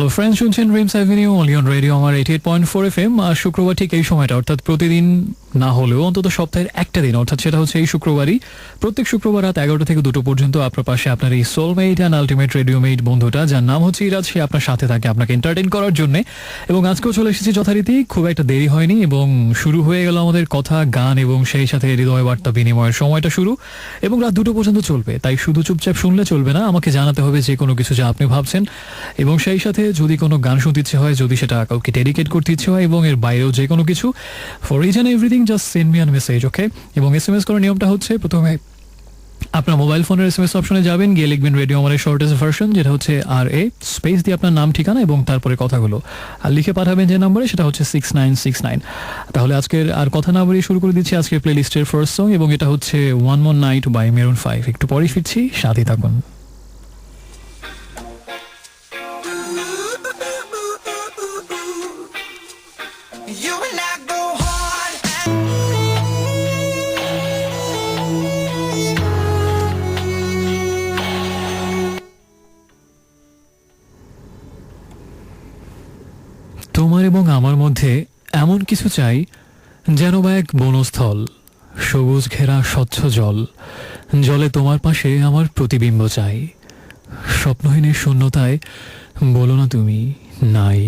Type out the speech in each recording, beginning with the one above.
Hello friends, শুনছেন Dreams Avenue only on Radio Aamar 88.4 FM। আর শুক্রবার ঠিক এই সময়টা, অর্থাৎ প্রতিদিন না হলেও অন্তত সপ্তাহের একটা দিন, অর্থাৎ সেটা হচ্ছে এই শুক্রবারই, প্রত্যেক শুক্রবার রাত 11টা থেকে 2টো পর্যন্ত আপনার পাশে আপনার এই সোলমেট অ্যান্ড আলটিমেট রেডিওমেট বন্ধুটা, যার নাম হচ্ছে ইরাজ, সে আপনার সাথে থাকে আপনাকে এন্টারটেইন করার জন্য। এবং আজকেও চলে এসেছি যথারীতি, খুব একটা দেরি হয়নি এবং শুরু হয়ে গেল আমাদের কথা, গান এবং সেই সাথে হৃদয় বার্তা বিনিময়ের সময়টা শুরু, এবং রাত 2টো পর্যন্ত চলবে। তাই শুধু চুপচাপ শুনলে চলবে না, আমাকে জানাতে হবে যে কোনো কিছু যা আপনি ভাবছেন, এবং সেই সাথে যদি কোনো গান শুনতে ইচ্ছে হয়, যদি সেটা কাউকে ডেডিকেট করতে ইচ্ছে হয়, এবং এর বাইরেও যে কোনো কিছু, for each and everything just send me an message, okay? এবং SMS করার নিয়মটা হচ্ছে, প্রথমে আপনার মোবাইল ফোনের SMS অপশনে যাবেন, গিয়ে লিখবেন রেডিও আমাদের শর্টেস্ট ভার্সন, যেটা হচ্ছে RA স্পেস দিয়ে আপনার নাম, ঠিকানা এবং তারপরে কথাগুলো আর লিখে পাঠাবেন যে নাম্বারে, সেটা হচ্ছে 6969। তাহলে আজকের আর কথা না বাড়িয়ে শুরু করে দিচ্ছি আজকের প্লে লিস্টের ফার্স্ট সং, এবং এটা হচ্ছে one more night bye maroon 5। একটু পরেই ফিরছি, সাথে থাকুন। You and I go hard. তোমার এবং আমার মধ্যে এমন কিছু চাই যেন বা এক বনস্থল, সবুজ ঘেরা স্বচ্ছ জল, জলে তোমার পাশে আমার প্রতিবিম্ব চাই। স্বপ্নহীনের শূন্যতায় বলো না তুমি নাই।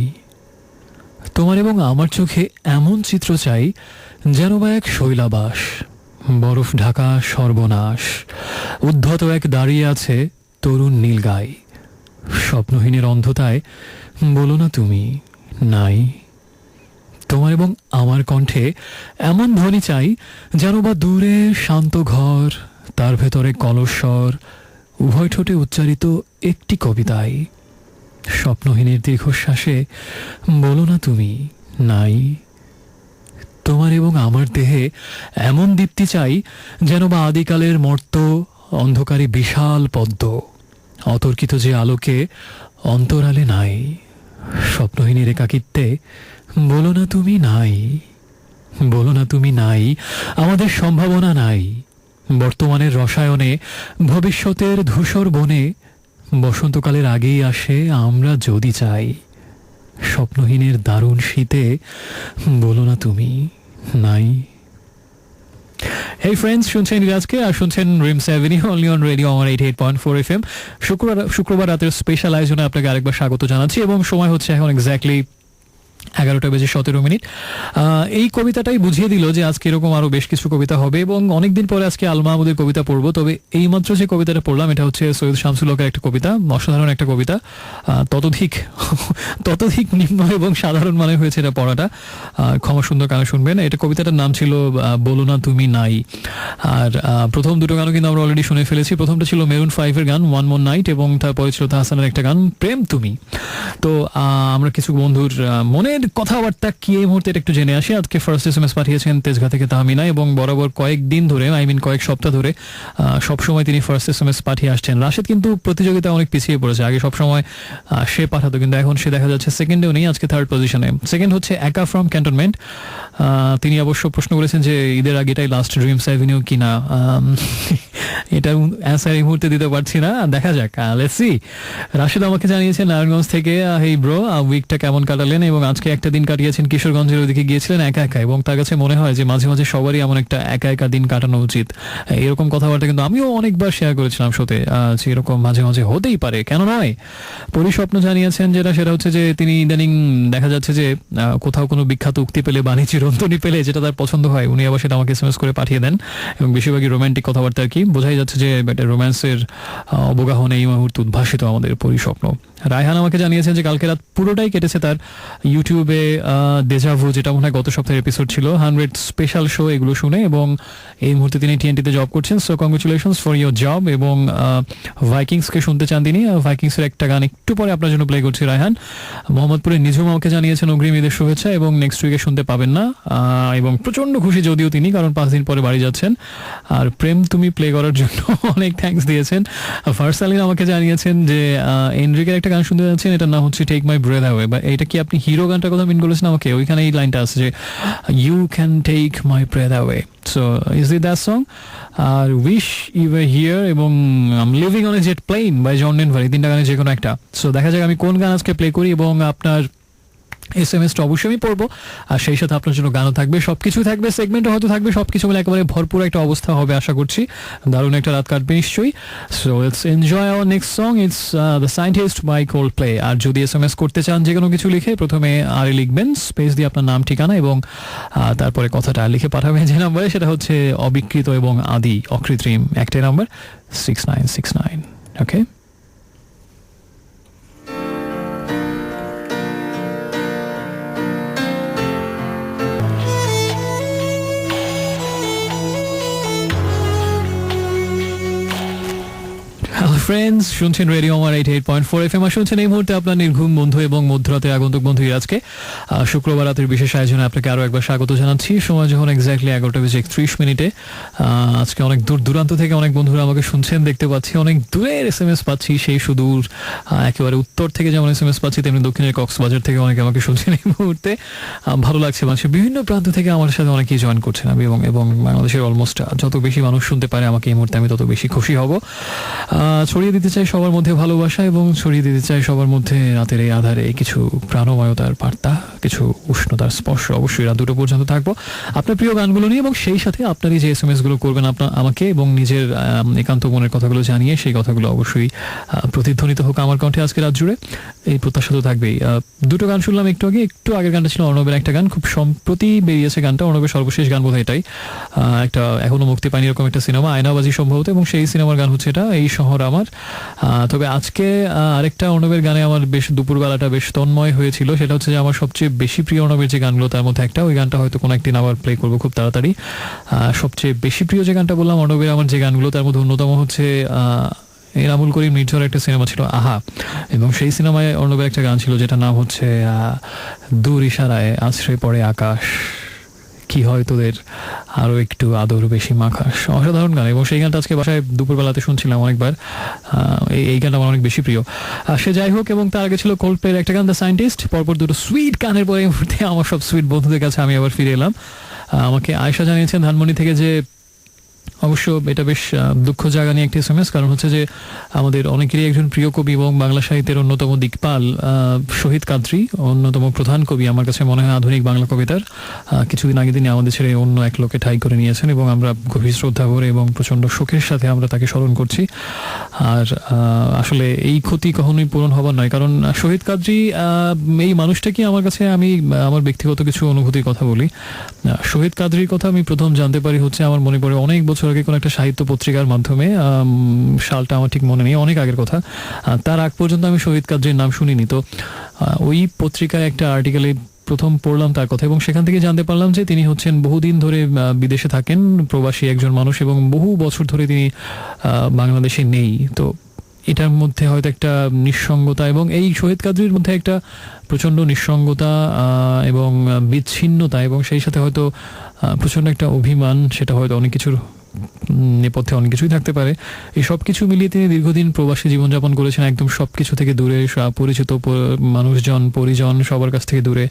তোমার এবং আমার চোখে এমন চিত্র চাই যেন বা এক শৈলাবাস, বরফ ঢাকা সর্বনাশ, উদ্ধত এক দাঁড়িয়ে আছে তরুণ নীলগাই। স্বপ্নহীনের অন্ধতায় বলো না তুমি নাই। তোমার এবং আমার কণ্ঠে এমন ধ্বনি চাই যেন বা দূরে শান্ত ঘর, তার ভেতরে কলস্বর, উভয় ঠোঁটে উচ্চারিত একটি কবিতায়। স্বপ্নহীনের দীর্ঘশ্বাসে বলো না তুমি নাই। তোমার এবং আমার দেহে এমন দীপ্তি চাই যেন বা আদিকালের মর্ত অন্ধকারে বিশাল পদ্ম, অতর্কিত যে আলোকে অন্তরালে নাই। স্বপ্নহীনের একাকিত্বে বলো না তুমি নাই। বলো না তুমি নাই। আমাদের সম্ভাবনা নাই। বর্তমানের রসায়নে, ভবিষ্যতের ধূসর বনে, বসন্তকালের আগেই আসে আমরা যদি চাই। স্বপ্নহীনের দারুণ শীতে বলো না তুমি নাই। হেই ফ্রেন্ডস, শুনছেন ইরাজকে আর শুনছেন Dreams Avenue only on Radio Aamar 88.4 FM। শুক্রবার রাতের স্পেশাল আয়োজনে আপনাকে আরেকবার স্বাগত জানাচ্ছি, এবং সময় হচ্ছে এখন এক্স্যাক্টলি 11:17। এই কবিতাটাই বুঝিয়ে দিল যে আজকে এরকম আরো বেশ কিছু কবিতা হবে, এবং অনেকদিন পরে আজকে আল মাহমুদের কবিতা পড়বো। তবে এইমাত্র যে কবিতাটা পড়লাম, এটা হচ্ছে সৈয়দ শামসুল হকের একটা কবিতা, অসাধারণ একটা কবিতা, ততোধিক নিম্ন এবং সাধারণ মানে হয়েছে এটা পড়াটা। ক্ষমা সুন্দর গানে শুনবেন। এটা কবিতাটার নাম ছিল বলো না তুমি নাই। আর প্রথম দুটো গানও কিন্তু আমরা অলরেডি শুনে ফেলেছি। প্রথমটা ছিল মেরুন 5-এর গান ওয়ান মোর নাইট, এবং তারপরে ছিল তাহসানের একটা গান প্রেম তুমি। তো আমরা কিছু বন্ধুর মনের কথাবার্তা কি এই মুহূর্তে একটু জেনে আসি। আজকে ফার্স্ট SMS পাঠিয়েছেন তেজগাঁ থেকে তাহমিনা, এবং বরাবর কয়েকদিন ধরে, কয়েক সপ্তাহ ধরে সবসময় তিনি ফার্স্ট SMS পাঠিয়ে আসছেন। রাশেদ কিন্তু প্রতিযোগিতায় অনেক পিছিয়ে পড়েছে। আগে সবসময় সে পাঠাতো, কিন্তু এখন সে দেখা যাচ্ছে সেকেন্ডেও নেই, আজকে থার্ড পজিশনে। সেকেন্ড হচ্ছে একা ফ্রম ক্যান্টনমেন্ট। তিনি অবশ্য প্রশ্ন করেছেন যে ঈদের আগে এটাই লাস্ট ড্রিমস অ্যাভিনিউ কিনা। এটার অ্যান্সার এই মুহূর্তে দিতে পারছি না, দেখা যাক, লেটস সি। রাশেদ আমাকে জানিয়েছেন নারায়ণগঞ্জ থেকে, হেই ব্রো, উইকটা কেমন কাটালেন, এবং আজকে একটা দিন কাটিয়েছেন কিশোরগঞ্জের ওইদিকে গিয়েছিলেন একা একা, এবং তার কাছে মনে হয় যে মাঝে মাঝে সবারই এমন একটা একা একা দিন কাটানো উচিত। এরকম কথাবার্তা কিন্তু আমিও অনেকবার শেয়ার করেছিলাম শোতে, যে এরকম মাঝে মাঝে হতেই পারে, কেন নয়। পরিস্বপ্ন জানিয়েছেন সেটা হচ্ছে যে তিনি ইদানিং দেখা যাচ্ছে যে কোথাও কোনো বিখ্যাত উক্তি পেলে, বাণী চিরন্তনী পেলে, যেটা তার পছন্দ হয়, উনি আবার সেটা আমাকে SMS করে পাঠিয়ে দেন, এবং বেশিরভাগই রোমান্টিক কথাবার্তা আর কি। বোঝাই যাচ্ছে যে একটা রোম্যান্সের অবগাহনে এই মুহূর্তে উদ্ভাসিত আমাদের পরিস্বপ্ন। রায়হান আমাকে জানিয়েছেন যে কালকে রাত পুরোটাই কেটেছে তার ইউটিউবে দেজাভু, যেটা মনে হয় গত সপ্তাহের এপিসোড ছিল, 100 স্পেশাল শো, এগুলো শুনে, এবং এই মুহূর্তে তিনি TNT-তে জব করছেন। So congratulations for your job. এবং ভাইকিংসকে শুনতে চান তিনি। ভাইকিংসের একটা গান একটু পরে আপনার জন্য প্লে করছি রায়হান। মোহাম্মদপুরের নিজুম আমাকে জানিয়েছেন অগ্রিম ঈদের শুভেচ্ছা, এবং নেক্সট উইকে শুনতে পাবেন না, এবং প্রচন্ড খুশি যদিও তিনি, কারণ 5 দিন পরে বাড়ি যাচ্ছেন। আর প্রেম তুমি প্লে করার জন্য অনেক থ্যাঙ্কস দিয়েছেন। ফারসালিন আমাকে জানিয়েছেন যে এনরিকের একটা গান শুনতে যাচ্ছেন, এটার নাম হচ্ছে টেক মাই ব্রেথ অ্যাওয়ে। বা এটা কি আপনি হিরো গানটার কথা মিন করেছেন আমাকে? ওইখানে এই লাইনটা আছে যে you can take my breath away. So is it that song? আর উইশ ইউ ওয়্যার হিয়ার এবং leaving on a jet plane by John Denver, এই তিনটা গানের যে কোনো একটা। সো দেখা যাক আমি কোন গান আজকে প্লে করি, এবং আপনার SMS-টা অবশ্যই আমি পড়বো, আর সেই সাথে আপনার জন্য গানও থাকবে, সবকিছু থাকবে, সেগমেন্টও হয়তো থাকবে, সবকিছু মিলে একেবারে ভরপুর একটা অবস্থা হবে আশা করছি। দারুণ একটা রাত কাটবে নিশ্চয়ই। So let's enjoy our next song, it's the scientist by Coldplay. আর যদি SMS করতে চান যে কোনো কিছু লিখে প্রথমে আর লিখবেন, স্পেস দিয়ে আপনার নাম ঠিকানা এবং তারপরে কথাটা লিখে পাঠাবেন যে নাম্বারে, সেটা হচ্ছে অবিকৃত এবং আদি অকৃত্রিম একটাই নাম্বার 6969। ওকে, ফ্রেন্ডস, শুনছেন রেডিও আমার 88.4 FM, আর শুনছেন এই মুহূর্তে আপনার নির্ঘুম বন্ধু এবং মধ্যরাতের আগন্তুক বন্ধু আজকে শুক্রবার রাতের বিশেষ আয়োজনে আপনাকে আরও একবার স্বাগত জানাচ্ছি। সময় যখন এক্স্যাক্টলি 11:31। আজকে অনেক দূর দূরান্ত থেকে অনেক বন্ধুরা আমাকে শুনছেন দেখতে পাচ্ছি, অনেক দূরের SMS পাচ্ছি, সেই সুদূর একেবারে উত্তর থেকে যেমন SMS পাচ্ছি, তেমনি দক্ষিণের কক্সবাজার থেকে অনেকে আমাকে শুনছেন এই মুহূর্তে। ভালো লাগছে, মানুষের বিভিন্ন প্রান্ত থেকে আমার সাথে অনেকেই জয়েন করছেন। আমি এবং বাংলাদেশের অলমোস্ট যত বেশি মানুষ শুনতে পারে আমাকে এই মুহূর্তে, আমি তত বেশি খুশি হব। ছড়িয়ে দিতে চাই সবার মধ্যে ভালোবাসা, এবং ছড়িয়ে দিতে চাই সবার মধ্যে রাতের এই আধারে কিছু প্রাণময়তার বার্তা, কিছু উষ্ণতার স্পর্শ। অবশ্যই রাত 2টা পর্যন্ত থাকবো আপনার প্রিয় গানগুলো নিয়ে, এবং সেই সাথে আপনারই যে SMS গুলো করবেন আপনার আমাকে, এবং নিজের একান্ত মনের কথাগুলো জানিয়ে সেই কথাগুলো অবশ্যই প্রতিধ্বনিত হোক আমার কণ্ঠে আজকে রাত জুড়ে, এই প্রত্যাশা তো থাকবেই। দুটো গান শুনলাম একটু আগের গানটা ছিল অর্ণবের একটা গান, খুব সম্প্রতি বেরিয়েছে গানটা, অর্ণবের সর্বশেষ গান বোধহয় এটাই, একটা এখনো মুক্তি পায়নি এরকম একটা সিনেমা, আয়নাবাজি সম্ভবত, এবং সেই সিনেমার গান হচ্ছে এটা, এই শহর আমার। তবে আজকে আরেকটা অর্ণবের গানে আমার বেশ দুপুরবেলাটা বেশ তন্ময় হয়েছিল, সেটা হচ্ছে যে আমার সবচেয়ে বেশি প্রিয় অর্ণবের যে গানগুলো তার মধ্যে একটা, ওই গানটা হয়তো কোনো একদিন আবার প্লে করবো খুব তাড়াতাড়ি। সবচেয়ে বেশি প্রিয় যে গানটা বললাম অর্ণবের আমার যে গানগুলো, তার মধ্যে অন্যতম হচ্ছে এনামুল করিম নির্ঝর একটা সিনেমা ছিল আহা, এবং সেই সিনেমায় অর্ণবের একটা গান ছিল যেটা নাম হচ্ছে দূর ইশারায় আশ্রয় পড়ে আকাশ, কি হয় তোদের আরো একটু আদর বেশি মাখাস। অসাধারণ গান, এবং সেই গানটা আজকে বাসায় দুপুরবেলাতে শুনছিলাম অনেকবার। এই গানটা আমার অনেক বেশি প্রিয়। সে যাই হোক, এবং তার আগে ছিল কোল্ডপ্লের একটা গান দ্য সায়েন্টিস্ট। পরপর দুটো সুইট গানের পরে এই মুহূর্তে আমার সব সুইট বন্ধুদের কাছে আমি আবার ফিরে এলাম। আমাকে আয়েশা জানিয়েছেন ধানমন্ডি থেকে যে অবশ্য এটা বেশ দুঃখ জায়গা নিয়ে একটি SMS, কারণ হচ্ছে যে আমাদের অনেকেরই একজন প্রিয় কবি এবং বাংলা সাহিত্যের অন্যতম দিকপাল শহীদ কাদরী, অন্যতম প্রধান কবি আমার কাছে মনে হয় আধুনিক বাংলা কবিতার, কিছুদিন আগে তিনি আমাদের ছেড়ে অন্য এক লোকে ঠাঁই করে নিয়েছেন, এবং আমরা গভীর শ্রদ্ধা করে এবং প্রচণ্ড শোকের সাথে আমরা তাকে স্মরণ করছি। আর আসলে এই ক্ষতি কখনোই পূরণ হবার নয়, কারণ শহীদ কাদরী এই মানুষটা কি আমার কাছে, আমি আমার ব্যক্তিগত কিছু অনুভূতির কথা বলি। শহীদ কাদরীর কথা আমি প্রথম জানতে পারি হচ্ছে আমার মনে পড়ে অনেক বছর আগে কোনো একটা সাহিত্য পত্রিকার মাধ্যমে, সালটা আমার ঠিক মনে নেই, অনেক আগের কথা। তার আগ পর্যন্ত আমি শহীদ কাদরীর নাম শুনিনি। তো ওই পত্রিকায় একটা আর্টিকেলে প্রথম পড়লাম তার কথা, এবং সেখান থেকে জানতে পারলাম যে তিনি হচ্ছেন বহুদিন ধরে বিদেশে থাকেন, প্রবাসী একজন মানুষ, এবং বহু বছর ধরে তিনি বাংলাদেশে নেই। তো এটার মধ্যে হয়তো একটা নিঃসঙ্গতা, এবং এই শহীদ কাদরীর মধ্যে একটা প্রচণ্ড নিঃসঙ্গতা এবং বিচ্ছিন্নতা, এবং সেই সাথে হয়তো প্রচণ্ড একটা অভিমান, সেটা হয়তো অনেক কিছুর নেপথ্যে অনেক কিছুই থাকতে পারে। এই সব কিছু মিলিয়ে তিনি দীর্ঘদিন প্রবাসী জীবনযাপন করেছেন, একদম সব কিছু থেকে দূরে, পরিচিত মানুষজন পরিজন সবার কাছ থেকে দূরে,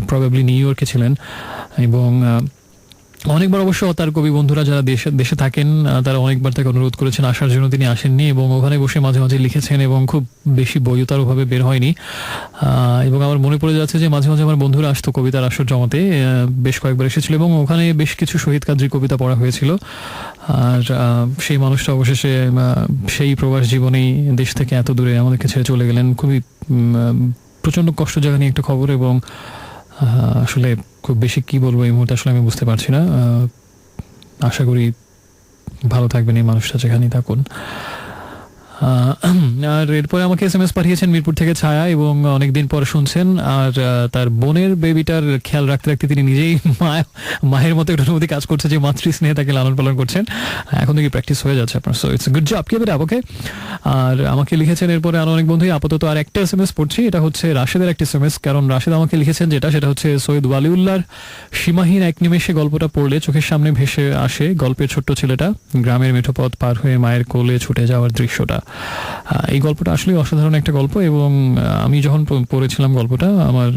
প্রবাবলি নিউ ইয়র্কে ছিলেন। এবং অনেকবার অবশ্য তার কবি বন্ধুরা যারা দেশে থাকেন তারা অনেকবার তাকে অনুরোধ করেছেন আসার জন্য, তিনি আসেননি, এবং ওখানে বসে মাঝে মাঝে লিখেছেন, এবং খুব বেশি বইও তার ওভাবে বের হয়নি। এবং আমার মনে পড়ে যাচ্ছে যে মাঝে মাঝে আমার বন্ধুরা আসতো কবিতার আসর জমাতে, বেশ কয়েকবার এসেছিল, এবং ওখানে বেশ কিছু শহীদ কাদরী কবিতা পড়া হয়েছিল। আর সেই মানুষটা অবশেষে সেই প্রবাস জীবনেই দেশ থেকে এত দূরে আমাদেরকে ছেড়ে চলে গেলেন। খুবই প্রচণ্ড কষ্ট জায়গা নিয়ে একটা খবর, এবং আসলে খুব বেশি কি বলবো এই মুহূর্তে আসলে আমি বুঝতে পারছি না। আশা করি ভালো থাকবেন এই মানুষটা যেখানেই থাকুন। আর এরপরে আমাকে SMS পাঠিয়েছেন মিরপুর থেকে ছায়া, এবং অনেকদিন পর শুনছেন। আর তার বোনের বেবিটার খেয়াল রাখতে রাখতে তিনি নিজেই মায়ের মতো একটু অনুভূতি কাজ করছে যে মাতৃ স্নেহে তাকে লালন পালন করছেন। এখন থেকে প্র্যাকটিস হয়ে যাচ্ছে আপনার, so it's good job, keep it up, okay. আর আমাকে লিখেছেন এরপরে আরো অনেক বন্ধুই। আপাতত আর একটা SMS পড়ছি, এটা হচ্ছে রাশেদের একটা SMS, কারণ রাশেদ আমাকে লিখেছেন সেটা হচ্ছে সৈয়দ ওয়ালিউল্লাহর সীমাহীন এক নিমেষে গল্পটা পড়লে চোখের সামনে ভেসে আসে গল্পের ছোট্ট ছেলেটা গ্রামের মেঠো পথ পার হয়ে মায়ের কোলে ছুটে যাওয়ার দৃশ্যটা। এই গল্পটা আসলে অসাধারণ একটা গল্প, এবং আমি যখন পড়েছিলাম গল্পটা আমার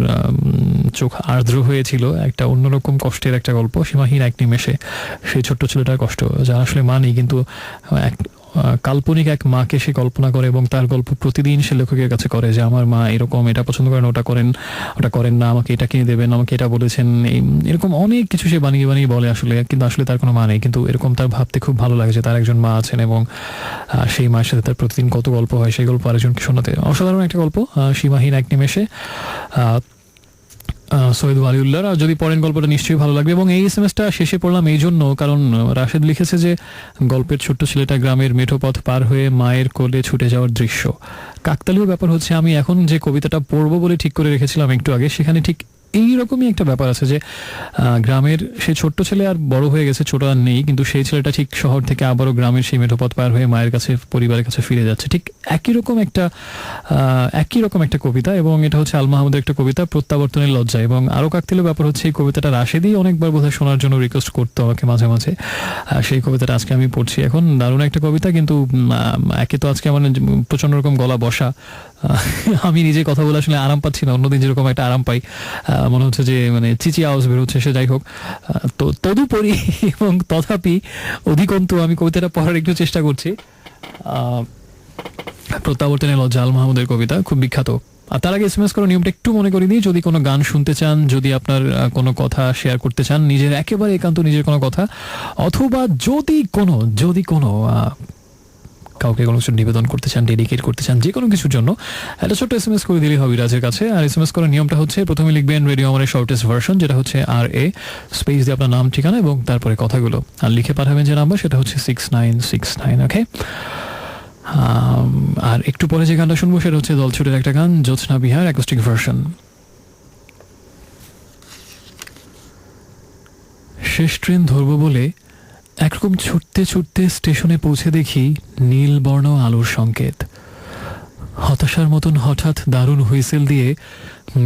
চোখ আর্দ্র হয়েছিল। একটা অন্যরকম কষ্টের একটা গল্প, সীমাহীন এক নিমেষে সেই ছোট্ট ছেলেটার কষ্ট, যার আসলে মা নেই, কিন্তু এক কাল্পনিক এক মাকে সে কল্পনা করে, এবং তার গল্প প্রতিদিন সে লেখকের কাছে করে যে আমার মা এরকম, এটা পছন্দ করেন, ওটা করেন না, আমাকে এটা কিনে দেবেন, আমাকে এটা বলেছেন, এরকম অনেক কিছু সে বানিয়ে বানিয়ে বলে আসলে, কিন্তু আসলে তার কোনো মা নেই। কিন্তু এরকম তার ভাবতে খুব ভালো লাগে যে তার একজন মা আছেন, এবং সেই মায়ের সাথে তার প্রতিদিন কত গল্প হয়, সেই গল্প আরেকজনকে শোনাতে। অসাধারণ একটা গল্প, সীমাহীন এক নিমেষে, সৈয়দ ওয়ালিউল্লাহর। আর যদি পড়েন গল্পটা নিশ্চয়ই ভালো লাগবে। এবং এই SMS-টা শেষে পড়লাম এই জন্য, কারণ রাশেদ লিখেছে যে গল্পের ছোট্ট ছেলেটা গ্রামের মেঠো পথ পার হয়ে মায়ের কোলে ছুটে যাওয়ার দৃশ্য। কাকতালীয় ব্যাপার হচ্ছে, আমি এখন যে কবিতাটা পড়বো বলে ঠিক করে রেখেছিলাম একটু আগে, সেখানে ঠিক এইরকমই একটা ব্যাপার আছে যে গ্রামের সেই ছোট্ট ছেলে আর বড় হয়ে গেছে, ছোট আর নেই, কিন্তু সেই ছেলেটা ঠিক শহর থেকে আবারও গ্রামের সেই মেঠো পথ পার হয়ে মায়ের কাছে, পরিবারের কাছে ফিরে যাচ্ছে। ঠিক একই রকম একটা কবিতা, এবং এটা হচ্ছে আল মাহমুদের একটা কবিতা, প্রত্যাবর্তনের লজ্জা। এবং আরো কাকতালীয় ব্যাপার হচ্ছে, এই কবিতাটা রাশেদই অনেকবার বোধহয় শোনার জন্য রিকোয়েস্ট করতো আমাকে মাঝে মাঝে। সেই কবিতাটা আজকে আমি পড়ছি। এখন দারুণ একটা কবিতা, কিন্তু একে তো আজকে আমার প্রচন্ড রকম গলা বসা, আমি নিজে কথা বলে আসলে আরাম পাচ্ছি না। অন্যদিন যেরকম একটা আরাম পাই, মনে হচ্ছে যে মানে চিচি আওয়াজ বেরোচ্ছে, সে যাই হোক। তো তদুপরি এবং তথাপি অধিকন্তু আমি কবিতাটা পড়ার একটু চেষ্টা করছি। প্রত্যাবর্তনের লজ্জা, আল মাহমুদের কবিতা, খুব বিখ্যাত। আর তার আগে SMS করার নিয়মটা একটু মনে করে দিই। যদি কোনো গান শুনতে চান, যদি আপনার কোনো কথা শেয়ার করতে চান, নিজের একেবারে একান্ত নিজের কোনো কথা, অথবা যদি কোনো কাউকে কোনো কিছু নিবেদন করতে চান, ডেডিকেট করতে চান, যে কোনো কিছুর জন্য একটা ছোট্ট SMS করে দিলেই হবে রাজের কাছে। আর SMS করার নিয়মটা হচ্ছে, প্রথমে লিখবেন রেডিও আমাদের শর্টেস্ট ভার্সন, যেটা হচ্ছে RA স্পেস দিয়ে আপনার নাম, ঠিকানা এবং তারপরে কথাগুলো, আর লিখে পাঠাবেন যে নাম্বার, সেটা হচ্ছে 6969, ওকে। আর একটু পরে যে গানটা শুনবো সেটা হচ্ছে দলছুটের একটা গান, জ্যোৎস্না বিহার অ্যাকোস্টিক ভার্সন। শেষ ট্রেন ধরবো বলে একরকম ছুটতে ছুটতে স্টেশনে পৌঁছে দেখি নীলবর্ণ আলোর সংকেত। হতাশার মতন হঠাৎ দারুণ হুইসেল দিয়ে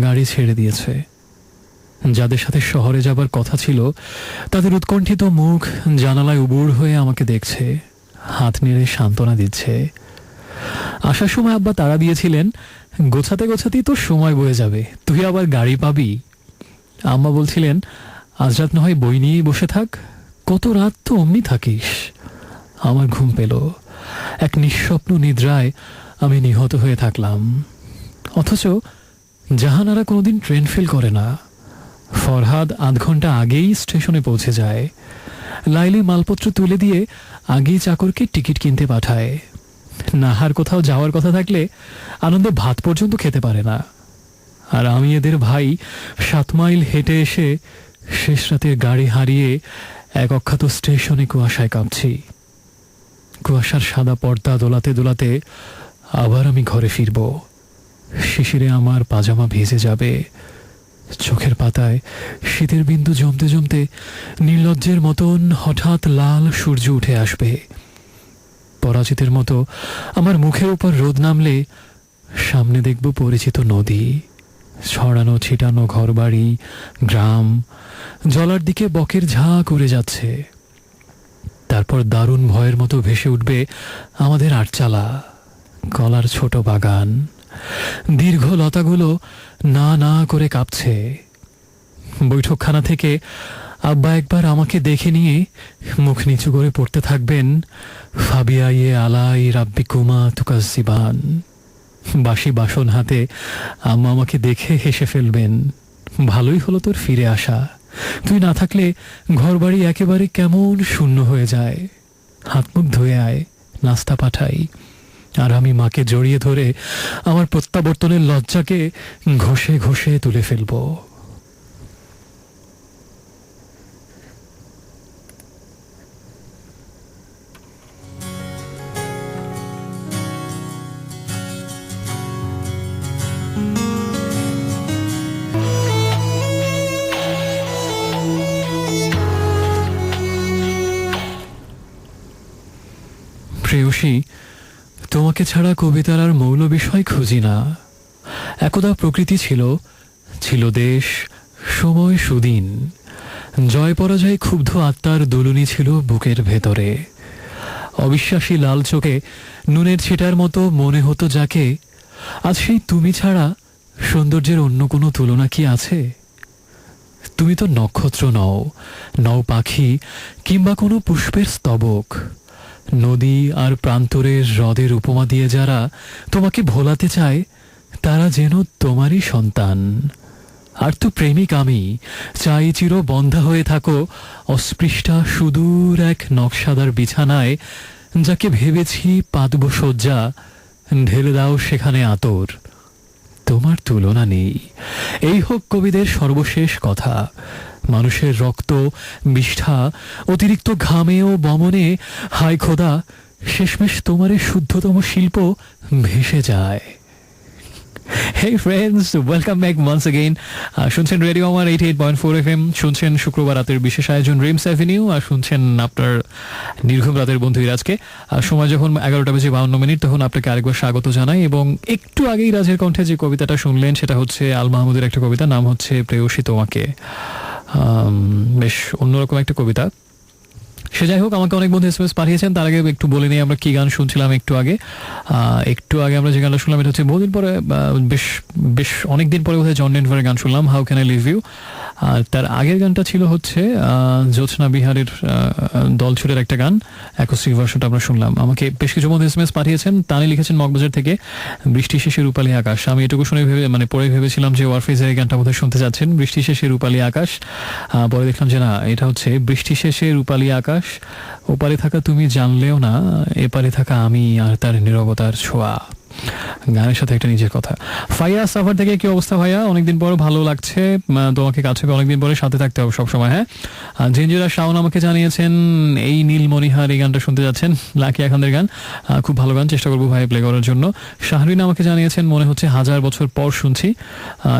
গাড়ি ছেড়ে দিয়েছে। যাদের সাথে শহরে যাবার কথা ছিল তাদের উৎকণ্ঠিত মুখ জানালায় উবুড় হয়ে আমাকে দেখছে, হাত নেড়ে সান্ত্বনা দিচ্ছে। আসার সময় আব্বা তাড়া দিয়েছিলেন, গোছাতে গোছাতেই তো সময় বয়ে যাবে, তুই আবার গাড়ি পাবি। আম্মা বলছিলেন, আজ রাত না হয় বই নিয়েই বসে থাক, কত রাত তো অমনি থাকিস। আমার ঘুম পেল, এক নিঃস্বপ্ন নিদ্রায় আমি নিহত হয়ে থাকলাম। অথচ জাহানারা কোনোদিন ট্রেন ফেল করে না। ফরহাদ আধ ঘন্টা আগেই স্টেশনে পৌঁছে যায়। লাইলি মালপত্র তুলে দিয়ে আগেই চাকরকে টিকিট কিনতে পাঠায়। নাহার কোথাও যাওয়ার কথা থাকলে আনন্দে ভাত পর্যন্ত খেতে পারে না। আর আমি এদের ভাই 7 মাইল হেঁটে এসে শেষ রাতের গাড়ি হারিয়ে এক অখ্যাত স্টেশনে কুয়াশায় কাঁপছি। কুয়াশার সাদা পর্দা দোলাতে দোলাতে আবার আমি ঘরে ফিরব। শিশিরে আমার পাজামা ভিজে যাবে, চোখের পাতায় শীতের বিন্দু জমতে জমতে নির্লজ্জের মতন হঠাৎ লাল সূর্য উঠে আসবে। পরাজিতের মতো আমার মুখের উপর রোদ নামলে সামনে দেখব পরিচিত নদী, ছড়ানো ছিটানো ঘরবাড়ি, গ্রাম, জলার দিকে বকের ঝাঁ করে যাচ্ছে। তারপর দারুণ ভয়ের মতো ভেসে উঠবে আমাদের আটচালা, কলার ছোট বাগান। দীর্ঘ লতাগুলো না না করে কাঁপছে। বৈঠকখানা থেকে আব্বা একবার আমাকে দেখে নিয়ে মুখ নিচু করে পড়তে থাকবেন, ফাবিয়া ইয়ে আলাই রাব্বিকুমা তুকাজ্জিবান। বাসি বাসন হাতে আম্মা আমাকে দেখে হেসে ফেলবেন, ভালোই হলো তোর ফিরে আসা, তুই না থাকলে ঘরবাড়ি একেবারে কেমন শূন্য হয়ে যায়। হাত মুখ ধুয়ে আয়, নাস্তা পাঠাই। আর আমি মাকে জড়িয়ে ধরে আমার প্রত্যাবর্তনের লজ্জাকে ঘষে ঘষে তুলে ফেলবো। প্রেয়সী, তোমাকে ছাড়া কবিতার আর মৌল বিষয় খুঁজি না। একদা প্রকৃতি ছিল, ছিল দেশ, সময় সুদিন। জয় পরাজয় ক্ষুব্ধ আত্মার দুলুনি ছিল বুকের ভেতরে। অবিশ্বাসী লাল চোখে নুনের ছিটার মতো মনে হতো যাকে, আজ সেই তুমি ছাড়া সৌন্দর্যের অন্য কোনো তুলনা কি আছে? তুমি তো নক্ষত্র নও, নও পাখি কিংবা কোনো পুষ্পের স্তবক। নদী আর প্রান্তরের হ্রদের উপমা দিয়ে যারা তোমাকে ভোলাতে চায়, তারা যেন তোমারই সন্তান। আর তো প্রেমিক আমি, চাই চির বন্ধা হয়ে থাকো অস্পৃষ্টা সুদূর এক নকশাদার বিছানায়, যাকে ভেবেছি পাতব শয্যা, ঢেলে দাও সেখানে আতর। তোমার তুলনা নেই, এই হোক কবিদের সর্বশেষ কথা। মানুষের রক্ত, বিষ্ঠা, অতিরিক্ত ঘামে ও বমনে, হায় খোদা, শেষমেশ তোমার এই শুদ্ধতম শিল্প ভেসে যায়। Hey friends, welcome back once again. শুনছেন রেডিও আমার 88.4 FM, শুনছেন শুক্রবার রাতের বিশেষ আয়োজন ড্রিমস অ্যাভিনিউ, আর শুনছেন আপনার নির্ঘুম রাতের বন্ধু ইরাজকে। সময় যখন 11:52 তখন আপনাকে আরেকবার স্বাগত জানাই। এবং একটু আগেই রাজের কণ্ঠে যে কবিতাটা শুনলেন সেটা হচ্ছে আল মাহমুদের একটা কবিতা, নাম হচ্ছে প্রেয়সী তোমাকে। বেশ অন্যরকম একটা কবিতা। সে যাই হোক, আমাকে অনেক বন্ধু এসএমএস পাঠিয়েছেন। তার আগে একটু বলে নিই আমরা কি গান শুনছিলাম একটু আগে। আমরা যে গানটা শুনলাম এটা হচ্ছে বহুদিন পরে, বেশ বেশ অনেকদিন পরে বোধহয় জন ডেনভারের গান শুনলাম, how can I leave you. আর তার আগের গানটা ছিল হচ্ছে জ্যোৎস্না বিহারের দলছুটের একটা গান, অ্যাকোস্টিক ভার্সনটা আমরা শুনলাম। আমাকে বেশ কিছু বন্ধু এসএমএস পাঠিয়েছেন। তানি লিখেছেন মগবাজার থেকে, বৃষ্টি শেষে রূপালী আকাশ। আমি এটুকু শুনে পরে ভেবেছিলাম যে ওয়ারফেজের এই গানটা বোধহয় শুনতে যাচ্ছেন, বৃষ্টি শেষে রূপালী আকাশ। পরে দেখলাম যে না, এটা হচ্ছে বৃষ্টি শেষে রূপালী আকাশ, ওপারে থাকা তুমি জানলেও না, এপারে থাকা আমি আর তার নীরবতার ছোঁয়া। গানের সাথে একটা নিজের কথা। ফাইয়া সাফার থেকে, কি অবস্থা ভাইয়া? অনেকদিন পরে ভালো লাগছে তোমাকে কাছে পেয়ে, অনেকদিন পরে সাথে থাকতে হবে সবসময়। হ্যাঁ, ঝিঞ্জিরা শাওন আমাকে জানিয়েছেন এই নীল মনিহার এই গানটা শুনতে যাচ্ছেন, লাকি এখানদের গান, খুব ভালো গান, চেষ্টা করবো ভাই প্লে করার জন্য। শাহরিন আমাকে জানিয়েছেন মনে হচ্ছে 1000 বছর পর শুনছি,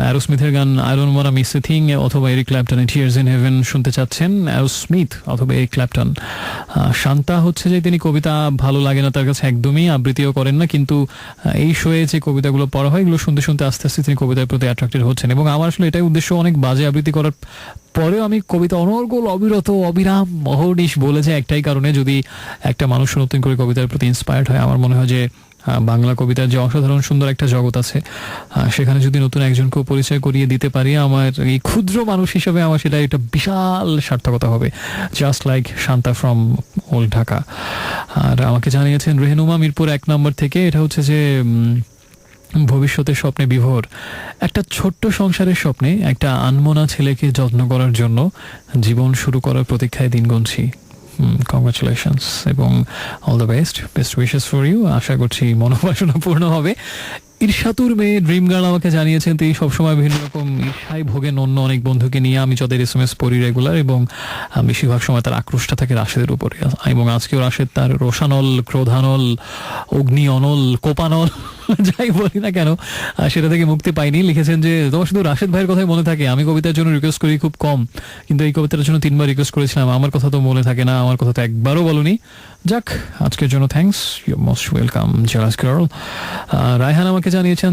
অ্যারোস্মিথের গান I don't ওয়ান্না miss a thing অথবা এরিক ক্ল্যাপটনের টিয়ার্স ইন হেভেন শুনতে চাচ্ছেন, অ্যারোস্মিথ অথবা এরিক ক্ল্যাপটন। শান্তা হচ্ছে যে তিনি কবিতা ভালো লাগে না তার কাছে, একদমই আবৃত্তিও করেন না, কিন্তু এই শোয়ে যে কবিতাগুলো পড়া হয় এগুলো শুনতে শুনতে আস্তে আস্তে তিনি কবিতার প্রতি অ্যাট্রাক্টেড হচ্ছেন। এবং আমার আসলে এটাই উদ্দেশ্য, অনেক বাজে আবৃত্তি করার পরেও আমি কবিতা অনর্গল অবিরত অবিরাম অহর্নিশ বলে যায় একটাই কারণে, যদি একটা মানুষ নতুন করে কবিতার প্রতি ইন্সপায়ার্ড হয়, আমার মনে হয় যে বাংলা কবিতার যে অসাধারণ সুন্দর একটা জগৎ আছে, সেখানে যদি নতুন একজনকেও পরিচয় করিয়ে দিতে পারি, আমার এই ক্ষুদ্র মানুষ হিসেবে আমার সেটা একটা বিশাল সার্থকতা হবে, just like Shanta from old Dhaka. আর আমাকে জানিয়েছেন রেহনুমা মিরপুর 1 নম্বর থেকে, এটা হচ্ছে যে ভবিষ্যতের স্বপ্নে বিভোর, একটা ছোট্ট সংসারের স্বপ্নে একটা আনমনা ছেলেকে যত্ন করার জন্য জীবন শুরু করার প্রতীক্ষায় দিন গুনছি। কংগ্রাচুলেশনস এবং all the best wishes for you. আশা করছি মনোবাসনা পূর্ণ হবে। ঈর্ষাতুর মেয়ে ড্রিম গার্ল আমাকে জানিয়েছেন তিনি সবসময় বিভিন্ন রকম ঈর্ষায় ভোগেন অন্য অনেক বন্ধুকে নিয়ে। আমি যাদের এসএমএস পড়ি রেগুলার, এবং বেশিরভাগ সময় তার আক্রোশটা থাকে রাশেদের উপরে, এবং আজকেও রাশেদ তার রোষানল, ক্রোধানল, অগ্নি অনল, কোপানল যাই বলি না কেন সেটা থেকে মুক্তি পাইনি। লিখেছেন যে তোমার শুধু রাশেদ ভাইয়ের কথাই মনে থাকে, আমি কবিতার জন্য রিকোয়েস্ট করি খুব কম, কিন্তু এই কবিতার জন্য 3বার রিকোয়েস্ট করেছিলাম, আমার কথা তো মনে থাকে না, আমার কথা তো একবারও বলনি। যাক, আজকের জন্য thanks, you most welcome jealous girl. Raihan আমাকে জানিয়েছেন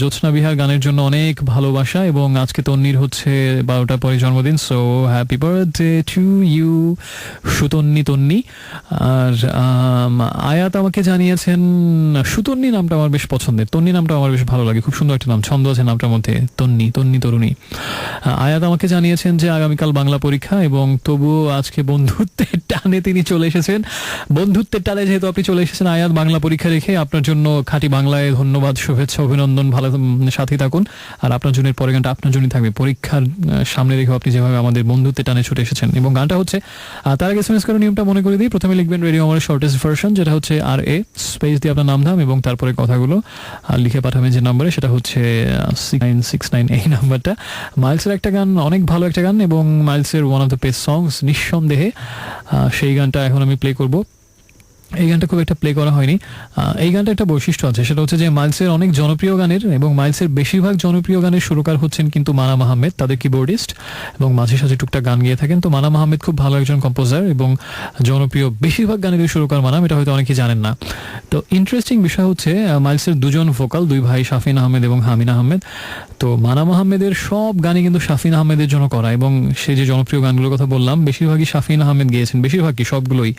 জ্যোৎস্না বিহার গানের জন্য অনেক ভালোবাসা, এবং আজকে তন্নির হচ্ছে 12টার পরে জন্মদিন, so happy birthday to you Sutonni. আর আয়াত আমাকে জানিয়েছেন, সুতন্নি নামটা আমার বেশ পছন্দের, তন্নি নামটা আমার বেশ ভালো লাগে, খুব সুন্দর একটা নাম, ছন্দ আছে নামটার মধ্যে, তন্নি তরুণী। আয়াত আমাকে জানিয়েছেন যে আগামীকাল বাংলা পরীক্ষা, এবং তবুও আজকে বন্ধুত্বের টানে তিনি চলে এসেছেন। বন্ধুত্বের টানে যেহেতু আপনি চলে এসেছেন আয়াত, বাংলা পরীক্ষা রেখে আপনার জন্য খাঁটি বাংলায় ধন্যবাদ, শুভেচ্ছা, অভিনন্দন, ভালো সাথে থাকুন। আর আপনার জন্য পরের গানটা আপনার জন্যই থাকবে, পরীক্ষার সামনে রেখে আপনি যেভাবে আমাদের বন্ধুত্বের টানে ছুটে এসেছেন। এবং গানটা হচ্ছে, তার আগে এসএমএস করার নিয়মটা মনে করে দিই, প্রথমে লিখবেন রেডিও আমার শর্টেস্ট ভার্সন, যেটা হচ্ছে RA স্পেস দিয়ে আপনার নাম ধাম এবং তারপরে কথাগুলো লিখে পাঠাবেন যে নাম্বারে, সেটা হচ্ছে 6969 এই নাম্বারটা। মাইলসের একটা গান, অনেক ভালো একটা গান, এবং মাইলসের ওয়ান অফ দ্য বেস্ট সংস নিঃসন্দেহে, সেই গানটা এখন আমি প্লে করব। এই গানটা খুব একটা প্লে করা হয়নি। এই গানটা একটা বৈশিষ্ট্য আছে, সেটা হচ্ছে যে মাইলসের অনেক জনপ্রিয় গানের এবং মাইলসের বেশিরভাগ জনপ্রিয় গানের সুরকার হচ্ছেন কিন্তু মানাম আহমেদ, তাদের কিবোর্ডিস্ট, এবং মাঝে সাঝে টুকটাক গান গিয়ে থাকেন। তো মানাম আহমেদ খুব ভালো একজন কম্পোজার এবং জনপ্রিয় বেশিরভাগ গানের সুরকার মানাম, এটা হয়তো অনেকেই জানেন না। তো ইন্টারেস্টিং বিষয় হচ্ছে মাইলসের দুজন ভোকাল, দুই ভাই শাফিন আহমেদ এবং হামিন আহমেদ। তো মানাম আহমেদের সব গানই কিন্তু শাফিন আহমেদের জন্য করা, এবং সে যে জনপ্রিয় গানগুলোর কথা বললাম বেশিরভাগই শাফিন আহমেদ গেয়েছেন, বেশিরভাগই সবগুলোই।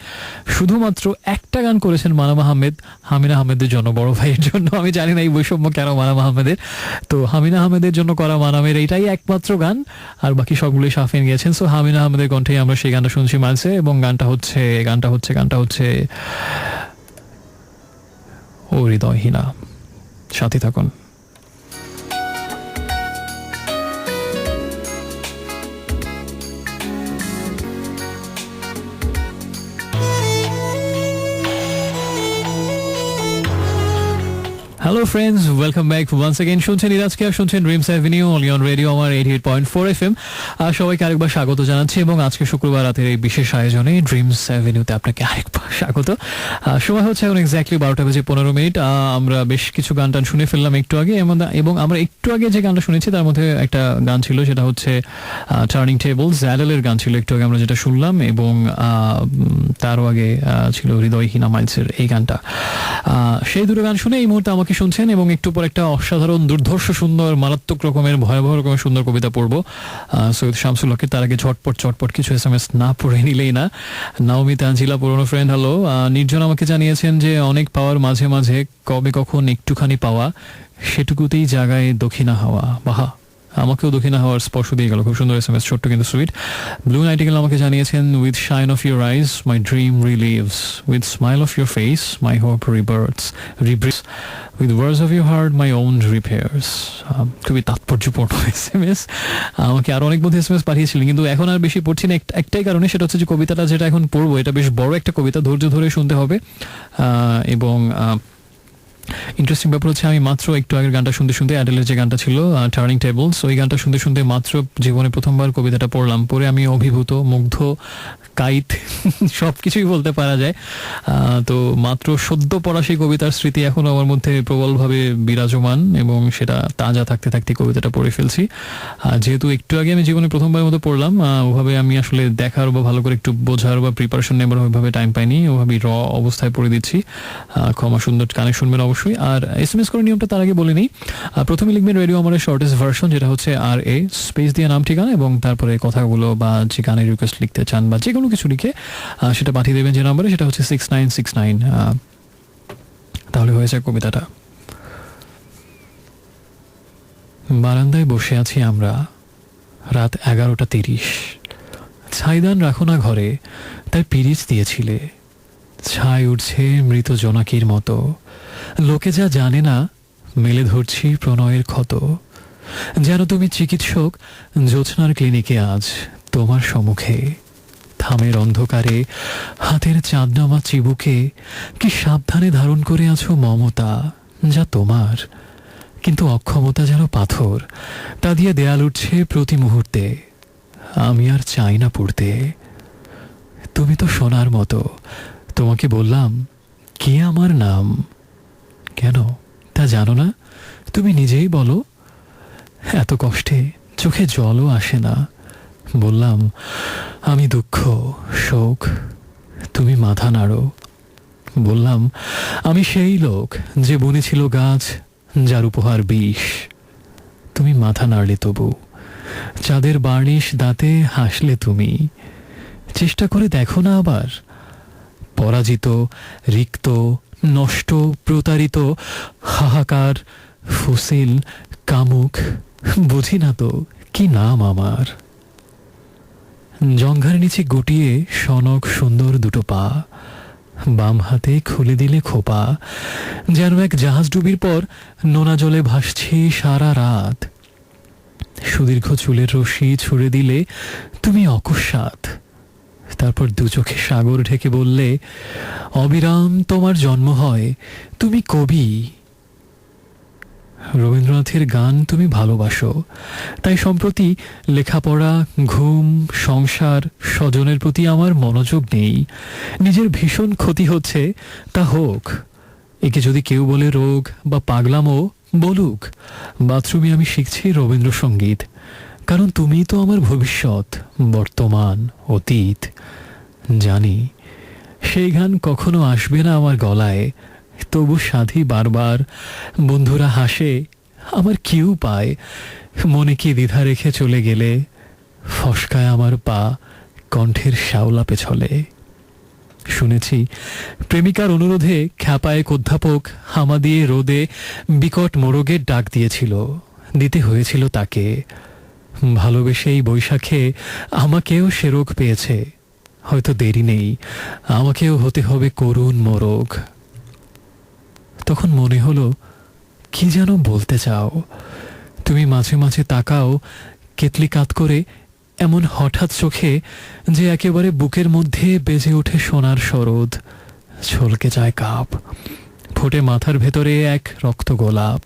শুধুমাত্র একটা গান করেছেন মানাম আহমেদ হামিন আহমেদের জন্য, বড় ভাইয়ের জন্য। আমি জানি না এই বৈষম্য কেন মানাম আহমেদের, তো হামিন আহমেদের জন্য করা মানামের এইটাই একমাত্র গান, আর বাকি সবগুলোই শাফিন গিয়েছেন। সো হামিন আহমেদের কণ্ঠেই আমরা সেই গানটা শুনছি মাইলসে, এবং গানটা হচ্ছে ও হৃদয়হীনা। সাথে থাকুন। Hello friends, welcome back once again. শুনছেন ইরাজকে আর শুনছেন Dreams Avenue only on Radio Aamar 88.4 FM। আর সবাইকে আরেকবার স্বাগত জানাচ্ছি, এবং আজকে শুক্রবার রাতের এই বিশেষ আয়োজনে ড্রিমস অ্যাভিনিউতে আপনাকে আরেকবার স্বাগত। সময় হচ্ছে এখন এক্স্যাক্টলি 12:15। আমরা বেশ কিছু গান টান শুনে ফেললাম একটু আগে, এবং আমরা একটু আগে যে গানটা শুনেছি তার মধ্যে একটা গান ছিল, সেটা হচ্ছে টার্নিং টেবলস, অ্যাডেলের গান ছিল একটু আগে আমরা যেটা শুনলাম, এবং তারও আগে ছিল হৃদয়হীনা মাইলসের এই গানটা। সেই দুটো গান শুনে এই মুহূর্তে আমাকে শুনছেন, এবং একটু পর একটা অসাধারণ দুর্ধর্ষ সুন্দর মারাত্মক রকমের ভয়াবহ রকমের সুন্দর কবিতা পড়বো সৈয়দ শামসুল হকের। তার আগে ঝটপট কিছু SMS না পড়ে নিলেই না। নাওমি তানজিলা, পুরনো ফ্রেন্ড, হ্যালো। নির্জন আমাকে জানিয়েছেন যে অনেক পাওয়ার মাঝে মাঝে কবে কখন একটুখানি পাওয়া, সেটুকুতেই জাগায় দক্ষিণা হাওয়া। বাহা, আমাকেও দক্ষিণা হাওয়ার স্পর্শ দিয়ে গেল। খুব সুন্দর SMS, ছোট্ট কিন্তু সুইট। ব্লু নাইটিঙ্গেল আমাকে জানিয়েছেন with shine of your eyes my dream relives, with smile of your face my hope rebirths, with words of your heart my own repairs. খুবই তাৎপর্যপূর্ণ SMS। আমাকে আরো অনেক বন্ধু SMS পাঠিয়েছিলেন, কিন্তু এখন আর বেশি পড়ছি না একটাই কারণে, সেটা হচ্ছে যে কবিতাটা যেটা এখন পড়বো এটা বেশ বড় একটা কবিতা, ধৈর্য ধরে শুনতে হবে। এবং ইন্টারেস্টিং ব্যাপার হচ্ছে আমি মাত্র একটু আগের গানটা শুনতে অ্যাডেলের যে গানটা ছিল টার্নিং টেবলস, ওই গানটা শুনতে মাত্র জীবনে প্রথমবার কবিতাটা পড়লাম। পরে আমি অভিভূত, মুগ্ধ, কাইত সব কিছুই বলতে পারা যায়। তো মাত্র সদ্য পড়া সেই কবিতার স্মৃতি এখনো আমার মধ্যে প্রবলভাবে বিরাজমান, এবং সেটা তাজা থাকতে থাকতে কবিতাটা পড়ে ফেলছি। যেহেতু একটু আগে আমি জীবনে প্রথমবার মতো পড়লাম, ওভাবে আমি আসলে দেখার বা ভালো করে একটু বোঝার বা প্রিপারেশন নেবার ওইভাবে টাইম পাইনি, ওভাবেই র অবস্থায় পড়ে দিচ্ছি। ক্ষমা, সুন্দর কানে শুনবেন অবশ্যই। আর SMS করার নিয়মটা তার আগে বলে নিই। প্রথমে লিখবেন রেডিও আমার শর্টেস্ট ভার্সন, যেটা হচ্ছে RA স্পেস দিয়ে নাম ঠিকানা, এবং তারপরে কথাগুলো বা যে গানের রিকোয়েস্ট লিখতে চান বা যে কোনো কিছু লিখে সেটা পাঠিয়ে দেবেন যে নাম্বারে, সেটা হচ্ছে 6969। তাহলে হয়েছে কবিতাটা। বারান্দায় বসে আছি আমরা, রাত 11:30। ছাইদান রাখো না ঘরে, তাই পিরিচ দিয়েছিলে। ছাই উঠছে মৃত জোনাকির মতো, লোকে যা জানে না মেলে ধরছি প্রণয়ের ক্ষত। যেন তুমি চিকিৎসক জ্যোৎস্নার ক্লিনিকে আজ, তোমার সম্মুখে থামের অন্ধকারে হাতের চাঁদনামা চিবুকে কি সাবধানে ধারণ করে আছো মমতা, যা তোমার, কিন্তু অক্ষমতা যেন পাথর, তা দিয়ে দেয়াল উঠছে প্রতি মুহূর্তে। আমি আর চাই না পড়তে। তুমি তো সোনার মতো, তোমাকে বললাম কি আমার নাম, কেন তা জানো না? তুমি নিজেই বলো। এত কষ্টে চোখে জলও আসে না। বললাম আমি দুঃখ শোক, তুমি মাথা নাড়ো। বললাম আমি সেই লোক যে বনেছিল গাছ, যার উপহার বিষ। তুমি মাথা নাড়লে তবু, চাঁদের বার্নিশ দাঁতে হাসলে তুমি। চেষ্টা করে দেখো না আবার। পরাজিত, রিক্ত, নষ্ট, প্রতারিত, হাহাকার, ফুসিল, কামুক, বুঝি না তো কি নাম আমার। জঙ্ঘার নিচে গুটিয়ে সনক সুন্দর দুটো পা, বাম হাতে খুলে দিলে খোপা। যেন এক জাহাজ ডুবির পর নোনা জলে ভাসছি সারা রাত। সুদীর্ঘ চুলের রশি ছুড়ে দিলে তুমি অকস্মাৎ। তারপর দু চোখে সাগর ঢেকে বললে অবিরাম তোমার জন্ম হয়, তুমি কবি। রবীন্দ্রনাথের গান তুমি ভালোবাসো, তাই সম্প্রতি লেখাপড়া, ঘুম, সংসার, স্বজনের প্রতি আমার মনোযোগ নেই। নিজের ভীষণ ক্ষতি হচ্ছে, তা হোক। একে যদি কেউ বলে রোগ বা পাগলামো, বলুক। বাথরুমে আমি শিখছি রবীন্দ্রসঙ্গীত, কারণ তুমিই তো আমার ভবিষ্যৎ, বর্তমান, অতীত। জানি সেই গান কখনো আসবে না আমার গলায়, তবু সাধি বারবার। বন্ধুরা হাসে, আমার কিউ পায়। মনে কি দ্বিধা রেখে চলে গেলে, ফসকায় আমার পা কণ্ঠের শ্যাওলা পেছলে। শুনেছি প্রেমিকার অনুরোধে খ্যাপায়েক অধ্যাপক হামা দিয়ে রোদে বিকট মোরগের ডাক দিয়েছিল, দিতে হয়েছিল তাকে। ভালোবেসে এই বৈশাখে আমাকেও সে রোগ পেয়েছে, হয়তো দেরি নেই, আমাকেও হতে হবে করুণ মোরগ। তখন মনে হলো কি যেন বলতে চাও, তুমি মাঝে মাঝে তাকাও কেতলি কাত করে, এমন হঠাৎ চোখে যে একেবারে বুকের মধ্যে বেজে ওঠে সোনার সরোদ, ছলকে যায় কাপ, ফোটে মাথার ভেতরে এক রক্ত গোলাপ।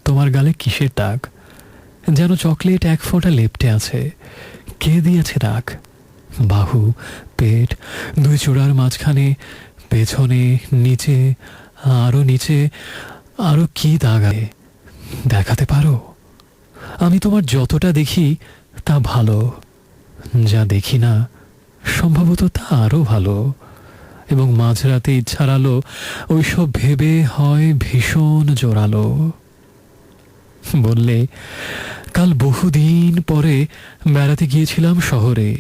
তোমার গালে কিসের দাগ? যেন চকলেট এক ফোঁটা লেপ্টে আছে। কে দিয়েছে দাগ? বাহু, পেট, দুই চূড়ার মাঝখানে, পেছনে, নিচে, আরো নিচে, আরো কি দাগ আছে দেখাতে পারো? আমি তোমার যতটা দেখি তা ভালো, যা দেখি না সম্ভবত তা আরো ভালো। এবং মাঝরাতে ইচ্ছার আলো ওইসব ভেবে হয় ভীষণ জোরালো। বললে কাল বহুদিন পরে বেড়াতে গিয়েছিলাম শহরে।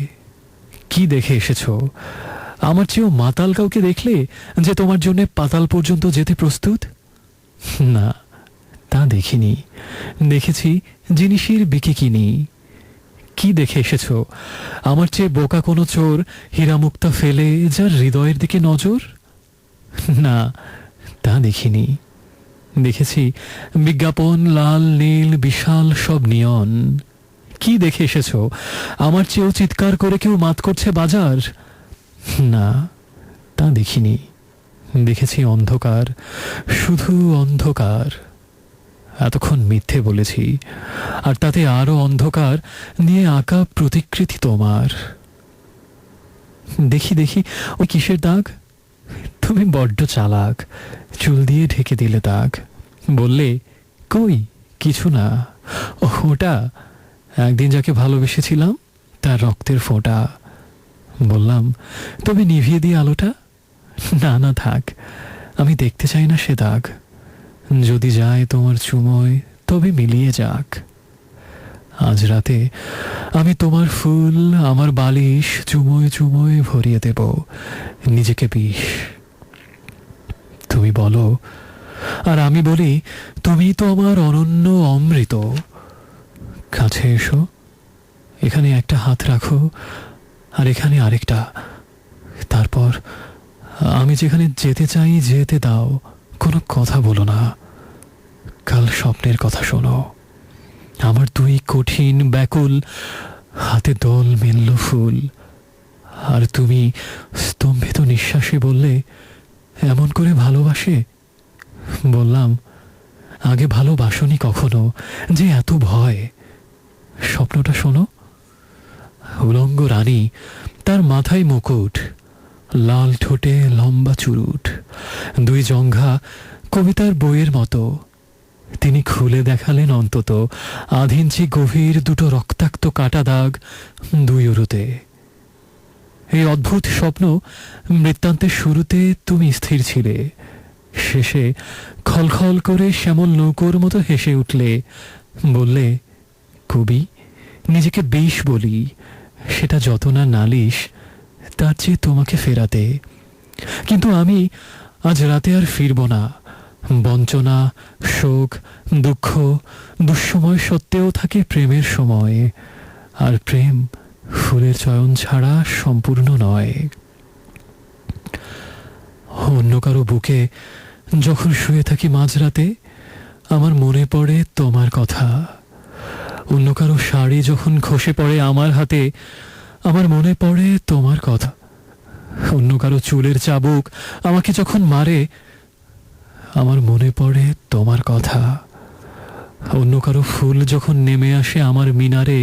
কি দেখে এসেছো? আমার চেয়েও মাতাল কাউকে দেখলে যে তোমার জন্য পাতাল পর্যন্ত যেতে প্রস্তুত? না, তা দেখিনি। দেখেছি জিনিসের বিকিকিনি। কি দেখে এসেছো? আমার চেয়ে বোকা কোনো চোর হীরামুক্তা ফেলে যার হৃদয়ের দিকে নজর? না, তা দেখিনি। দেখেছি বিজ্ঞাপন, লাল নীল বিশাল সব নিয়ন। কি দেখে এসেছো? আমার চেয়েও চিৎকার করে কেউ মাত করছে বাজার? না, তা দেখিনি। দেখেছি অন্ধকার, শুধু অন্ধকার। এতক্ষণ মিথ্যে বলেছি, আর তাতে আরো অন্ধকার নিয়ে আঁকা প্রতিকৃতি তোমার। দেখি দেখি ওই কিসের দাগ? তুমি বড্ড চালাক, চুল দিয়ে ঢেকে দিলে দাগ। বললে কই কিছু না, ওটা একদিন যাকে ভালোবেসেছিলাম তার রক্তের ফোঁটা। বললাম তবে নিভিয়ে দিয়ে আলোটা। না না থাক, আমি দেখতে চাই না সে দাগ। যদি যায় তোমার চুমোয় তবে মিলিয়ে যাক। আজ রাতে আমি তোমার ফুল, আমার বালিশ চুমোয় চুমোয় ভরিয়ে দেব নিজেকে বিষ। তুমি বলো আর আমি বলি, তুমি তো আমার অনন্য অমৃত। কাছে এসো, এখানে একটা হাত রাখো আর এখানে আরেকটা। তারপর আমি যেখানে যেতে চাই যেতে দাও, কোনো কথা বলো না। কাল স্বপ্নের কথা শোনো। আমার দুই কঠিন ব্যাকুল হাতে দোল মেলল ফুল, আর তুমি স্তম্ভিত নিঃশ্বাসে বললে এমন করে ভালোবাসে? বললাম আগে ভালোবাসনি কখনো, যে এত ভয়। স্বপ্নটা শোনো। উলঙ্গ রানী, তার মাথায় মুকুট, লাল ঠোঁটে লম্বা চুরুট, দুই জঙ্ঘা কবিতার বইয়ের মতো। তিনি খুলে দেখালেন অন্তত আধ ইঞ্চি গভীর দুটো রক্তাক্ত কাটা দাগ দুই উরুতে। এই অদ্ভুত স্বপ্ন বৃত্তান্তের শুরুতে তুমি স্থির ছিলে, শেষে খলখল করে শ্যামল নৌকোর মতো হেসে উঠলে। বললে কবি, নিজেকে বিষ বলি, সেটা যত না নালিশ তার চেয়ে তোমাকে ফেরাতে। কিন্তু আমি আজ রাতে আর ফিরব না। বঞ্চনা, শোক, দুঃখ, দুঃসময় সত্ত্বেও থাকে প্রেমের সময়, আর প্রেম ফুলের চয়ন ছাড়া সম্পূর্ণ নয়। অন্য কারো বুকে যখন শুয়ে থাকি মাঝরাতে, আমার মনে পড়ে তোমার কথা। অন্য কারো শাড়ি যখন খসে পড়ে আমার হাতে, আমার মনে পড়ে তোমার কথা। অন্য কারো চুলের চাবুক আমাকে যখন মারে, আমার মনে পড়ে তোমার কথা। অন্য কারো ফুল যখন নেমে আসে আমার মিনারে,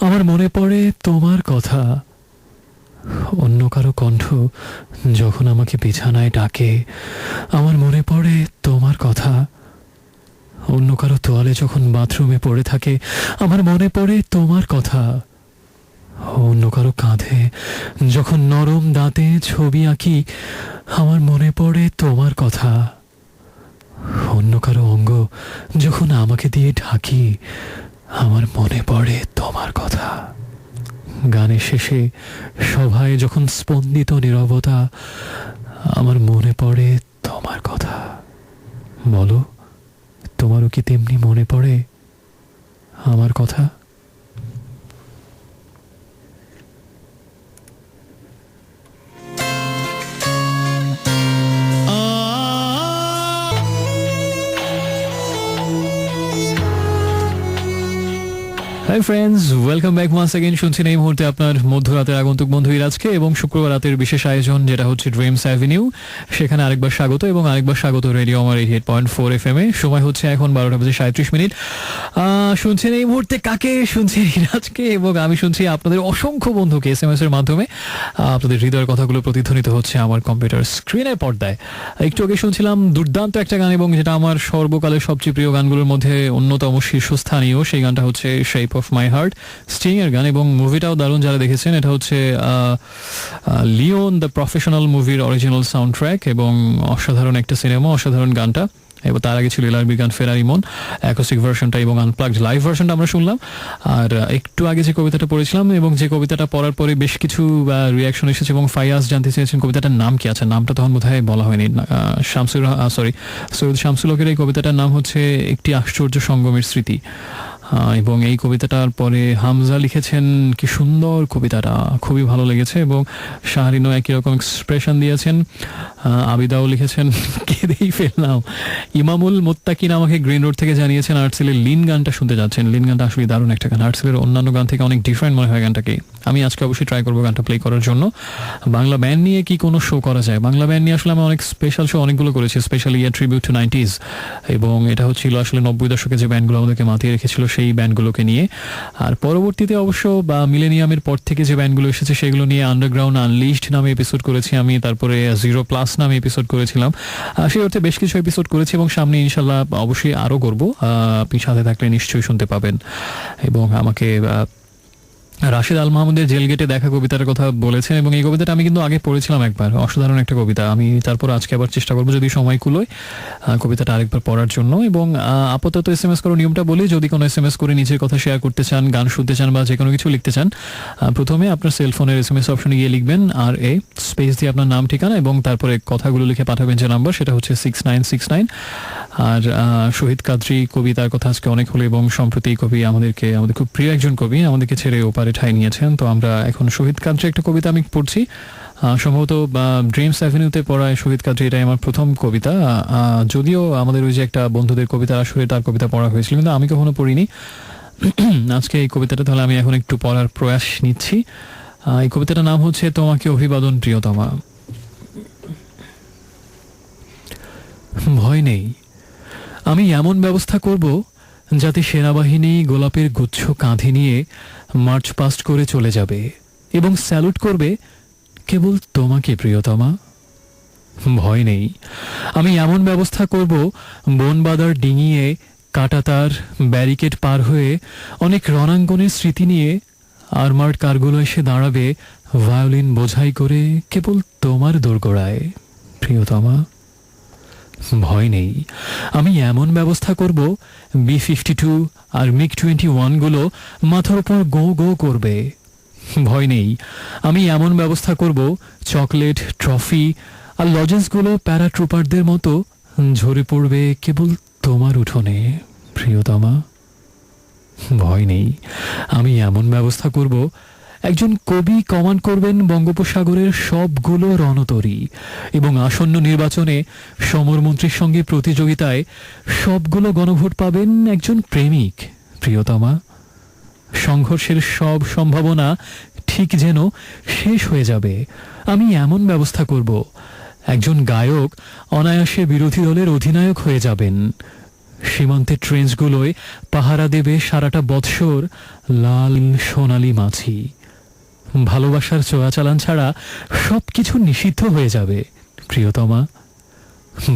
আমার মনে পড়ে তোমার কথা। অন্য কারো কণ্ঠ যখন আমাকে বিছানায় ডাকে, আমার মনে পড়ে তোমার কথা। অন্য কারো তোয়ালে যখন বাথরুমে পড়ে থাকে, আমার মনে পড়ে তোমার কথা। অন্য কারো কাঁধে যখন নরম দাঁতে ছবি আঁকি, আমার মনে পড়ে তোমার কথা। অন্য কারো অঙ্গ যখন আমাকে দিয়ে ঢাকি, আমার মনে পড়ে তোমার কথা। গানের শেষে সভায় যখন স্পন্দিত নীরবতা, আমার মনে পড়ে তোমার কথা। বলো, তোমারও কি তেমনি মনে পড়ে আমার কথা? Hi friends, welcome back once again. শুনছেন এই মুহূর্তে আপনার মধ্যরাতের আগন্তুক বন্ধু ইরাজকে, এবং শুক্রবার রাতের বিশেষ আয়োজন যেটা হচ্ছে ড্রিমস অ্যাভিনিউ, সেখানে আরেকবার স্বাগত এবং আরেকবার স্বাগত রেডিও আমার 88.4 FM এ। সময় হচ্ছে এখন 12:37। শুনছেন এই মুহূর্তে কাকে? শুনছেন ইরাজকে, এবং আমি শুনছি আপনাদের অসংখ্য বন্ধুকে SMS এর মাধ্যমে। আপনাদের হৃদয়ের কথাগুলো প্রতিধ্বনিত হচ্ছে আমার কম্পিউটার স্ক্রিনের পর্দায়। একটু আগে শুনছিলাম দুর্দান্ত একটা গান, এবং যেটা আমার সর্বকালের সবচেয়ে প্রিয় গানগুলোর মধ্যে অন্যতম শীর্ষস্থানীয়। সেই গানটা হচ্ছে Shape of My Heart, Sting এর গান, এবং মুভিটাও দারুণ। যারা দেখেছেন, এটা হচ্ছে লিওন দ্য প্রফেশনাল মুভির অরিজিনাল সাউন্ড ট্র্যাক, এবং অসাধারণ একটা সিনেমা, অসাধারণ গানটা। এবার তার আগে ছিল এলআরবি গান ফেরারিমন, অ্যাকোস্টিক ভার্সনটা এবং আনপ্লাগড লাইভ ভার্সনটা আমরা শুনলাম। আর একটু আগে যে কবিতাটা পড়েছিলাম, এবং যে কবিতাটা পড়ার পরে বেশ কিছু রিয়াকশন এসেছে, এবং ফাইয়াজ জানতে চেয়েছেন কবিতাটার নাম কি আছে। নামটা তখন বোধহয় বলা হয়নি। সৈয়দ শামসুল হকের এই কবিতাটার নাম হচ্ছে একটি আশ্চর্য সঙ্গমের স্মৃতি। এবং এই কবিতাটার পরে হামজা লিখেছেন, কি সুন্দর কবিতাটা, খুবই ভালো লেগেছে। এবং শাহরিনও একই রকম এক্সপ্রেশন দিয়েছেন। আবিদাও লিখেছেন, কেঁদেই ফেললাম। ইমামুল মোত্তাকিন আমাকে গ্রিন রোড থেকে জানিয়েছেন আর্টসেলের লিন গানটা শুনতে যাচ্ছেন। লিন গানটা আসলে দারুণ একটা গান, আর্টসেলের অন্যান্য গান থেকে অনেক ডিফারেন্ট মনে হয় গানটাকে। আমি আজকে অবশ্যই ট্রাই করবো গানটা প্লে করার জন্য। বাংলা ব্যান্ড নিয়ে কি কোনো শো করা যায়? বাংলা ব্যান্ড নিয়ে আসলে আমি অনেক স্পেশাল শো অনেকগুলো করেছি, স্পেশালি ট্রিবিউট টু 90s, এবং এটা হচ্ছিল আসলে 90 দশকে যে ব্যান্ডগুলো আমাদেরকে মাতিয়ে রেখেছিল সেই ব্যান্ডগুলোকে নিয়ে। আর পরবর্তীতে অবশ্য বা মিলেনিয়ামের পর থেকে যে ব্যান্ডগুলো এসেছে সেগুলো নিয়ে আন্ডারগ্রাউন্ড আনলিস্ট নামে এপিসোড করেছি আমি, তারপরে জিরো প্লাস নামে এপিসোড করেছিলাম। সেই অর্থে বেশ কিছু এপিসোড করেছি, এবং সামনে ইনশাল্লাহ অবশ্যই আরও করবো। আপনি সাথে থাকলে নিশ্চয়ই শুনতে পাবেন। এবং আমাকে রাশেদ আল মাহমুদের জেলগেটে দেখা কবিতার কথা বলেছেন, এবং এই কবিতাটা আমি কিন্তু আগে পড়েছিলাম একবার, অসাধারণ একটা কবিতা। আমি তারপর আজকে আবার চেষ্টা করবো যদি সময় কুলোয় কবিতাটা আরেকবার পড়ার জন্য। এবং আপাতত SMS করার নিয়মটা বলি, যদি কোনো SMS করে নিজের কথা শেয়ার করতে চান, গান শুনতে চান, বা যে কোনো কিছু লিখতে চান, প্রথমে আপনার সেলফোনের SMS অপশনে গিয়ে লিখবেন আর এ স্পেস দিয়ে আপনার নাম, ঠিকানা, এবং তারপরে কথাগুলো লিখে পাঠাবেন যে নাম্বার, সেটা হচ্ছে 6969। আর শহীদ কাদরী কবি, তার কথা আজকে অনেক হলো, এবং সম্প্রতি কবি আমাদের খুব প্রিয় একজন কবি আমাদেরকে ছেড়ে ওপারে ঠাঁই নিয়েছেন। তো আমরা এখন শহীদ কাদরী একটা কবিতা আমি পড়ছি, সম্ভবত ড্রিমস অ্যাভিনিউতে পড়ায় শহীদ কাদরী, এটাই আমার প্রথম কবিতা। যদিও আমাদের ওই যে একটা বন্ধুদের কবিতা আসলে তার কবিতা পড়া হয়েছিল, কিন্তু আমি কখনো পড়িনি। আজকে এই কবিতাটা তাহলে আমি এখন একটু পড়ার প্রয়াস নিচ্ছি। এই কবিতাটার নাম হচ্ছে তোমাকে অভিবাদন প্রিয়তমা। ভয় নেই, আমি এমন ব্যবস্থা করব যাতে সেনাবাহিনী গোলাপের গুচ্ছ কাঁধে নিয়ে মার্চ পাস্ট করে চলে যাবে, এবং স্যালুট করবে কেবল তোমাকে প্রিয়তমা। ভয় নেই, আমি এমন ব্যবস্থা করব বনবাদার ডিঙিয়ে কাঁটাতার ব্যারিকেড পার হয়ে অনেক রণাঙ্গনের স্মৃতি নিয়ে আর্মার্ড কারগুলো এসে দাঁড়াবে ভায়োলিন বোঝাই করে কেবল তোমার দোরগোড়ায় প্রিয়তমা। ভয় নেই, আমি এমন ব্যবস্থা করব B-52 আর MiG-21 গুলো মাথার উপর গো গো করবে। ভয় নেই, আমি এমন ব্যবস্থা করব চকলেট, ট্রফি আর লজেন্সগুলো প্যারাট্রুপারদের মতো ঝরে পড়বে কেবল তোমার উঠোনে প্রিয়তমা। ভয় নেই, আমি এমন ব্যবস্থা করব একজন কবি কমান্ড করবেন বঙ্গোপসাগরের সবগুলো রণতরী, এবং আসন্ন নির্বাচনে সমরমন্ত্রীর সঙ্গে প্রতিযোগিতায় সবগুলো গণভোট পাবেন একজন প্রেমিক প্রিয়তমা। সংঘর্ষের সব সম্ভাবনা ঠিক যেন শেষ হয়ে যাবে, আমি এমন ব্যবস্থা করব একজন গায়ক অনায়াসে বিরোধী দলের অধিনায়ক হয়ে যাবেন। সীমান্তের ট্রেঞ্চগুলোয় পাহারা দেবে সারাটা বৎসর লাল সোনালি মাছি। ভালোবাসার চোয়াচালান ছাড়া সবকিছু নিষিদ্ধ হয়ে যাবে প্রিয়তমা।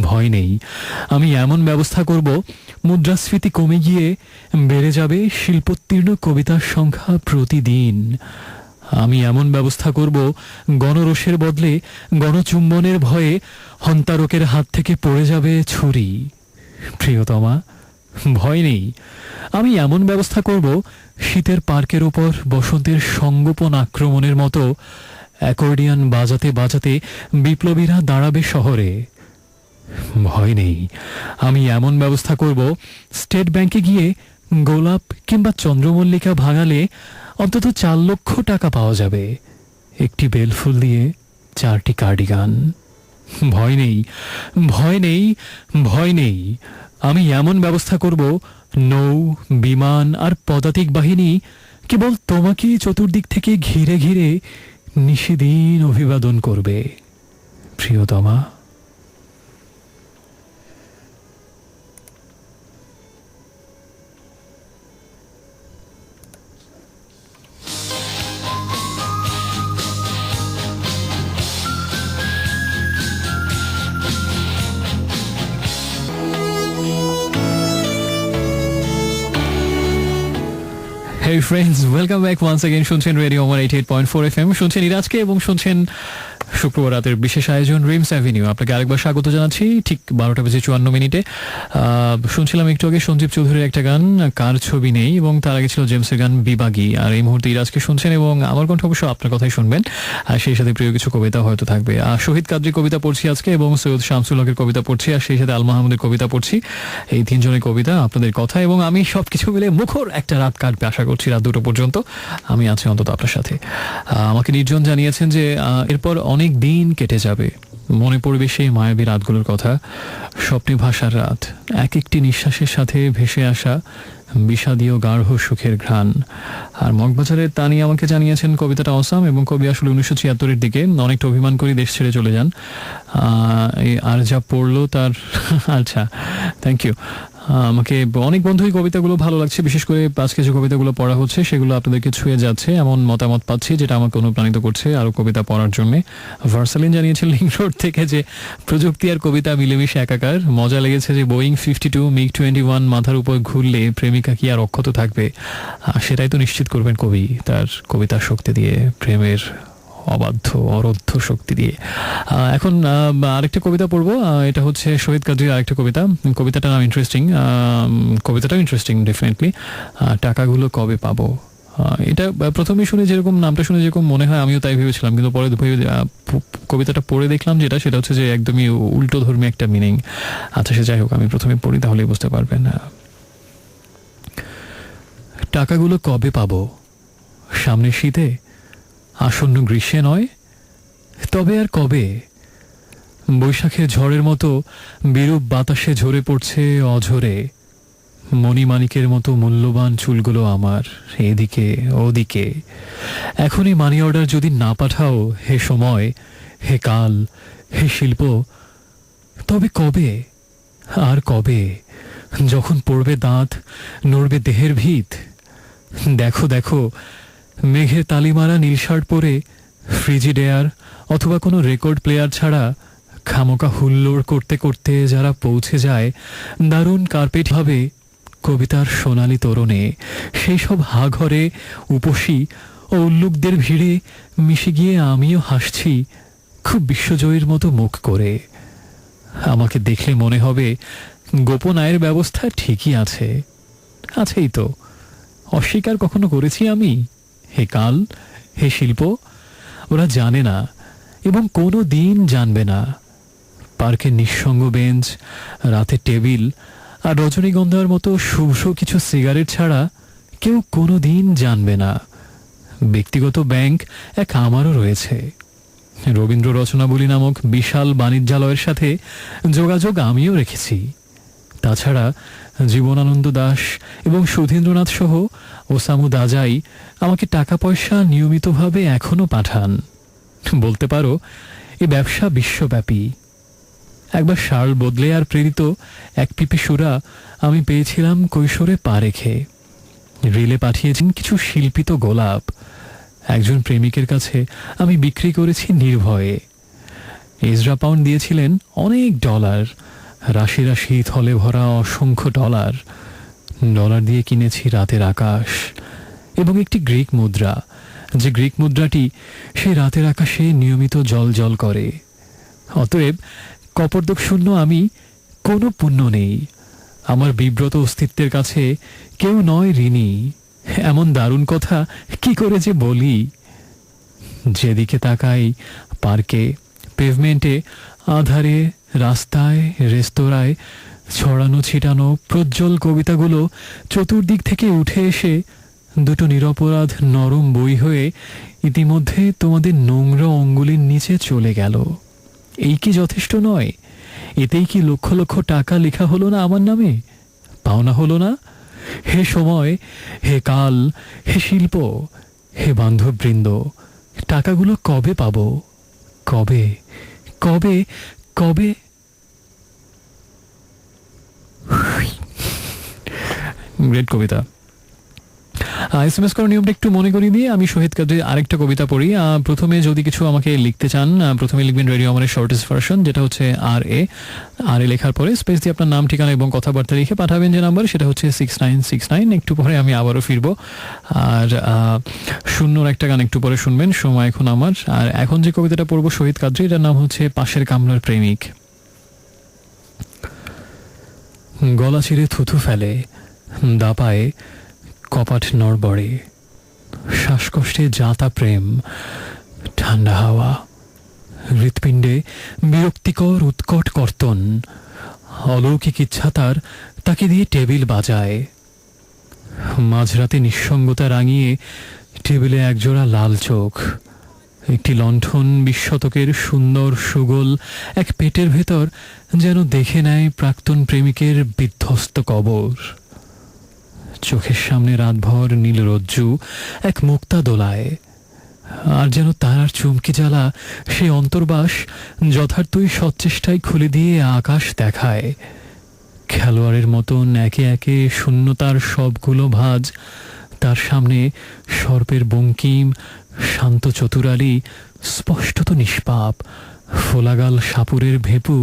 ভয় নেই, আমি এমন ব্যবস্থা করব মুদ্রাস্ফীতি কমে গিয়ে বেড়ে যাবে শিল্পোত্তীর্ণ কবিতার সংখ্যা প্রতিদিন। আমি এমন ব্যবস্থা করব গণরোষের বদলে গণচুম্বনের ভয়ে হন্তারকের হাত থেকে পড়ে যাবে ছুরি প্রিয়তমা। ভয় নেই, আমি এমন ব্যবস্থা করব শীতের পার্কের ওপর বসন্তের সংগোপন আক্রমণের মতো অ্যাকর্ডিয়ান বাজাতে বাজাতে বিপ্লবীরা দাঁড়াবে শহরে। ভয় নেই, আমি এমন ব্যবস্থা করব স্টেট ব্যাংকে গিয়ে গোলাপ কিংবা চন্দ্রমল্লিকা ভাঙালে অন্তত 4 লক্ষ টাকা পাওয়া যাবে, একটি বেলফুল দিয়ে 4টি কার্ডিগান। ভয় নেই, ভয় নেই, ভয় নেই, আমি এমন ব্যবস্থা করব নৌ, বিমান আর পদাতিক বাহিনী কেবল তোমাকেই চতুর্দিক থেকে ঘিরে ঘিরে নিশিদিন অভিবাদন করবে প্রিয়তমা। Hey friends, welcome back once again. শুনছেন রেডিও 88.4 FM, শুনছেন ইরাজকে এবং শুনছেন শুক্রবার রাতের বিশেষ আয়োজন রিমস অ্যাভিনিউ। আপনাকে আরেকবার স্বাগত জানাচ্ছি ঠিক 12:54 শুনছিলাম একটু আগে সঞ্জীব চৌধুরীর একটা গান কার ছবি নেই, এবং তার আগে ছিল জেমসের গান বিবাগী। আর এই মুহূর্তে ইরাজকে শুনছেন এবং আমার কণ্ঠ অবশ্য আপনার কথাই শুনবেন, আর সেই সাথে প্রিয় কিছু কবিতা হয়তো থাকবে। শহীদ কাদরি কবিতা পড়ছি আজকে, এবং সৈয়দ শামসুল হকের কবিতা পড়ছি, আর সেই সাথে আল মাহমুদের কবিতা পড়ছি। এই 3 জনের কবিতা, আপনাদের কথা, এবং আমি সবকিছু মিলে মুখর একটা রাত কাটবে আশা করছি। রাত 2টো পর্যন্ত আমি আছি অন্তত আপনার সাথে। আমাকে নির্জন জানিয়েছেন যে এরপর অনেক দিন কেটে যাবে, মনে পড়বে সেই মায়াবী রাতগুলোর কথা, স্বপ্নে ভাসার রাত, এক একটি নিঃশ্বাসের সাথে ভেসে আসা বিষাদীয় গাঢ় সুখের ঘ্রাণ। আর মগবাজারের তানি আমাকে জানিয়েছেন কবিতাটা অসাম, এবং কবি আসলে 1976-এর দিকে অনেকটা অভিমান করে দেশ ছেড়ে চলে যান। আর যা পড়লো তার আচ্ছা, থ্যাংক ইউ। আমাকে অনেক বন্ধুই কবিতাগুলো ভালো লাগছে, বিশেষ করে আজকে যে কবিতাগুলো পড়া হচ্ছে সেগুলো আপনাদেরকে ছুঁয়ে যাচ্ছে এমন মতামত পাচ্ছি, যেটা আমাকে অনুপ্রাণিত করছে আরও কবিতা পড়ার জন্য। ভার্সালিন জানিয়েছেন লিংক রোড থেকে যে প্রযুক্তি আর কবিতা মিলেমিশে একাকার, মজা লেগেছে যে বোয়িং 52 MiG-21 মাথার উপর ঘুরলে প্রেমিকা কি আর অক্ষত থাকবে। সেটাই তো নিশ্চিত করবেন কবি তার কবিতার শক্তি দিয়ে, প্রেমের অবাধ্য অরধ্য শক্তি দিয়ে। এখন আরেকটা কবিতা পড়বো, এটা হচ্ছে শহীদ কাদরির আরেকটা কবিতা। কবিতাটার নাম ইন্টারেস্টিং, কবিতাটাও ইন্টারেস্টিং ডেফিনেটলি। টাকাগুলো কবে পাবো, এটা প্রথমেই শুনে যেরকম নামটা শুনে যেরকম মনে হয় আমিও তাই ভেবেছিলাম, কিন্তু পরে কবিতাটা পড়ে দেখলাম সেটা হচ্ছে যে একদমই উল্টো ধর্মী একটা মিনিং। আচ্ছা সে যাই হোক, আমি প্রথমে পড়ি তাহলেই বুঝতে পারবেন। টাকাগুলো কবে পাবো, সামনের শীতে, আসন্ন গ্রীষ্মে নয়, তবে আর কবে? বৈশাখের ঝড়ের মতো বিরূপ বাতাসে ঝরে পড়ছে অঝরে, মণিমাণিকের মতো মূল্যবান চুলগুলো আমার এদিকে ওদিকে। এখনই মানি অর্ডার যদি না পাঠাও হে সময়, হে কাল, হে শিল্প, তবে কবে আর কবে? যখন পড়বে দাঁত, নড়বে দেহের ভিত। দেখো দেখো, মেঘের তালিমারা নীল শার্ট পরে ফ্রিজিডেয়ার অথবা কোনো রেকর্ড প্লেয়ার ছাড়া খামোকা হুল্লোড় করতে করতে যারা পৌঁছে যায় দারুণ কার্পেট ভাবে কবিতার সোনালি তোরণে, সেই সব হা ঘরে উপসী ও উল্লুকদের ভিড়ে মিশে গিয়ে আমিও হাসছি খুব বিশ্বজয়ীর মতো মুখ করে। আমাকে দেখলে মনে হবে গোপন আয়ের ব্যবস্থা ঠিকই আছে, আছেই তো, অস্বীকার কখনো করেছি আমি? হে কাল, হে শিল্প, ওরা জানে না এবং কোনো দিন জানবে না। পার্কের নিঃসঙ্গ বেঞ্চ, রাতের টেবিল আর রজনীগন্ধার মতো শুভ্র কিছু সিগারেট ছাড়া কেউ কোনো দিন জানবে না। ব্যক্তিগত ব্যাংক এক আমারও রয়েছে, রবীন্দ্র রচনাবলী নামক বিশাল বাণিজ্যালয়ের সাথে যোগাযোগ আমিও রেখেছি। তাছাড়া জীবনানন্দ দাশ এবং সুধীন্দ্রনাথ সহ ওসামু দাজাই আমাকে টাকা পয়সা নিয়মিতভাবে এখনো পাঠান। বলতে পারো এ ব্যবসা বিশ্বব্যাপী। একবার শাল বদলে আর প্রেরিত এক পিপে সুরা আমি পেয়েছিলাম কৈশোরে পা রেখে। রেলে পাঠিয়েছেন কিছু শিল্পিত গোলাপ, একজন প্রেমিকের কাছে আমি বিক্রি করেছি নির্ভয়ে। ইজরা পাউন্ড দিয়েছিলেন অনেক ডলার, রাশি রাশি থলে ভরা অসংখ্য ডলার। ডলার দিয়ে কিনেছি রাতের আকাশ এবং একটি গ্রিক মুদ্রা, যে গ্রিক মুদ্রাটি সেই রাতের আকাশে নিয়মিত জল জল করে। অতএব কপর্দক শূন্য আমি, কোনো পুণ্য নেই। আমার বিব্রত অস্তিত্বের কাছে কেউ নয় ঋণী। এমন দারুণ কথা কি করে যে বলি। যেদিকে তাকাই, পার্কে, পেভমেন্টে, আধারে, রাস্তায়, রেস্তোরাঁয় ছড়ানো ছিটানো প্রজ্জ্বল কবিতাগুলো চতুর্দিক থেকে উঠে এসে দুটো নিরপরাধ নরম বই হয়ে ইতিমধ্যে তোমাদের নোংরা অঙ্গুলির নিচে চলে গেল। এই কি যথেষ্ট নয়? এতেই কি লক্ষ লক্ষ টাকা লেখা হলো না আমার নামে? পাওনা হলো না? হে সময়, হে কাল, হে শিল্প, হে বান্ধববৃন্দ, টাকাগুলো কবে পাবো? কবে কবে কবে? গ্রেট কবিতা। এসএমএস করার নিয়মটা একটু মনে করিয়ে দিয়ে আমি শহীদ কাদের আরেকটা কবিতা পড়ি। প্রথমে যদি কিছু আমাকে লিখতে চান, প্রথমে লিখবেন রেডিও আমাদের শর্টেস্ট ভার্সন, যেটা হচ্ছে আর এ লেখার পরে স্পেস দিয়ে আপনার নাম, ঠিকানা এবং কথাবার্তা লিখে পাঠাবেন যে নাম্বার, সেটা হচ্ছে 6969। একটু পরে আমি আবারও ফিরবো। আর শূন্যর একটা গান একটু পরে শুনবেন, সময় এখন আমার। আর এখন যে কবিতাটা পড়বো শহীদ কাদরি, এটার নাম হচ্ছে পাশের কামলার প্রেমিক। গলা চিরে থুথু ফেলে, দাপায় কপাট নড়বড়ে, শ্বাসকষ্টে জাতা প্রেম, ঠান্ডা হাওয়া, হৃৎপিণ্ডে বিরক্তিকর উৎকট কর্তন, অলৌকিক ইচ্ছা তাকে দিয়ে টেবিল বাজায়। মাঝরাতে নিঃসঙ্গতা রাঙিয়ে টেবিলে একজোড়া লাল চোখ, একটি লণ্ঠন, 20 শতকের সুন্দর সুগোল এক পেটের ভেতর যেন দেখে নেয় প্রাক্তন প্রেমিকের বিধ্বস্ত কবর। চোখের সামনে রাতভর নীল রজ্জু এক মুক্তা দোলায়, আর যেন তার চুমকি জ্বালা সে অন্তর্বাস যথার্থই সচ্চেষ্টায় খুলে দিয়ে আকাশ দেখায়। খেলোয়াড়ের মতন একে একে শূন্যতার সবগুলো ভাঁজ তার সামনে সর্পের বঙ্কিম, শান্ত চতুরালি স্পষ্টত নিষ্পাপ, ফোলাগাল সাপুরের ভেপু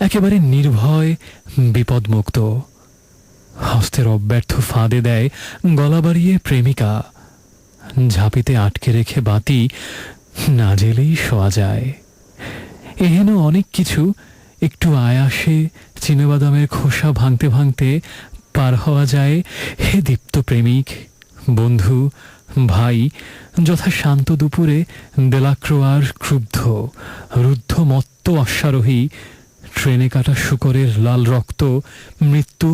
একেবারে নির্ভয়, বিপদমুক্ত। হস্তের অব্যর্থ ফাঁদে দেয় গলা বাড়িয়ে প্রেমিকা, ঝাঁপিতে আটকে রেখে বাতি না জেলেই শোয়া যায়। এহেন অনেক কিছু একটু আয়াসে চিনেবাদামের খোসা ভাঙতে ভাঙতে পার হওয়া যায়। হে দীপ্ত প্রেমিক, বন্ধু, ভাই, যথা শান্ত দুপুরে দেলাক্রোয়ার ক্রুব্ধ রুদ্ধ মত্ত অশ্বারোহী, ট্রেনে কাটা শুকরের লাল রক্ত, মৃত্যু,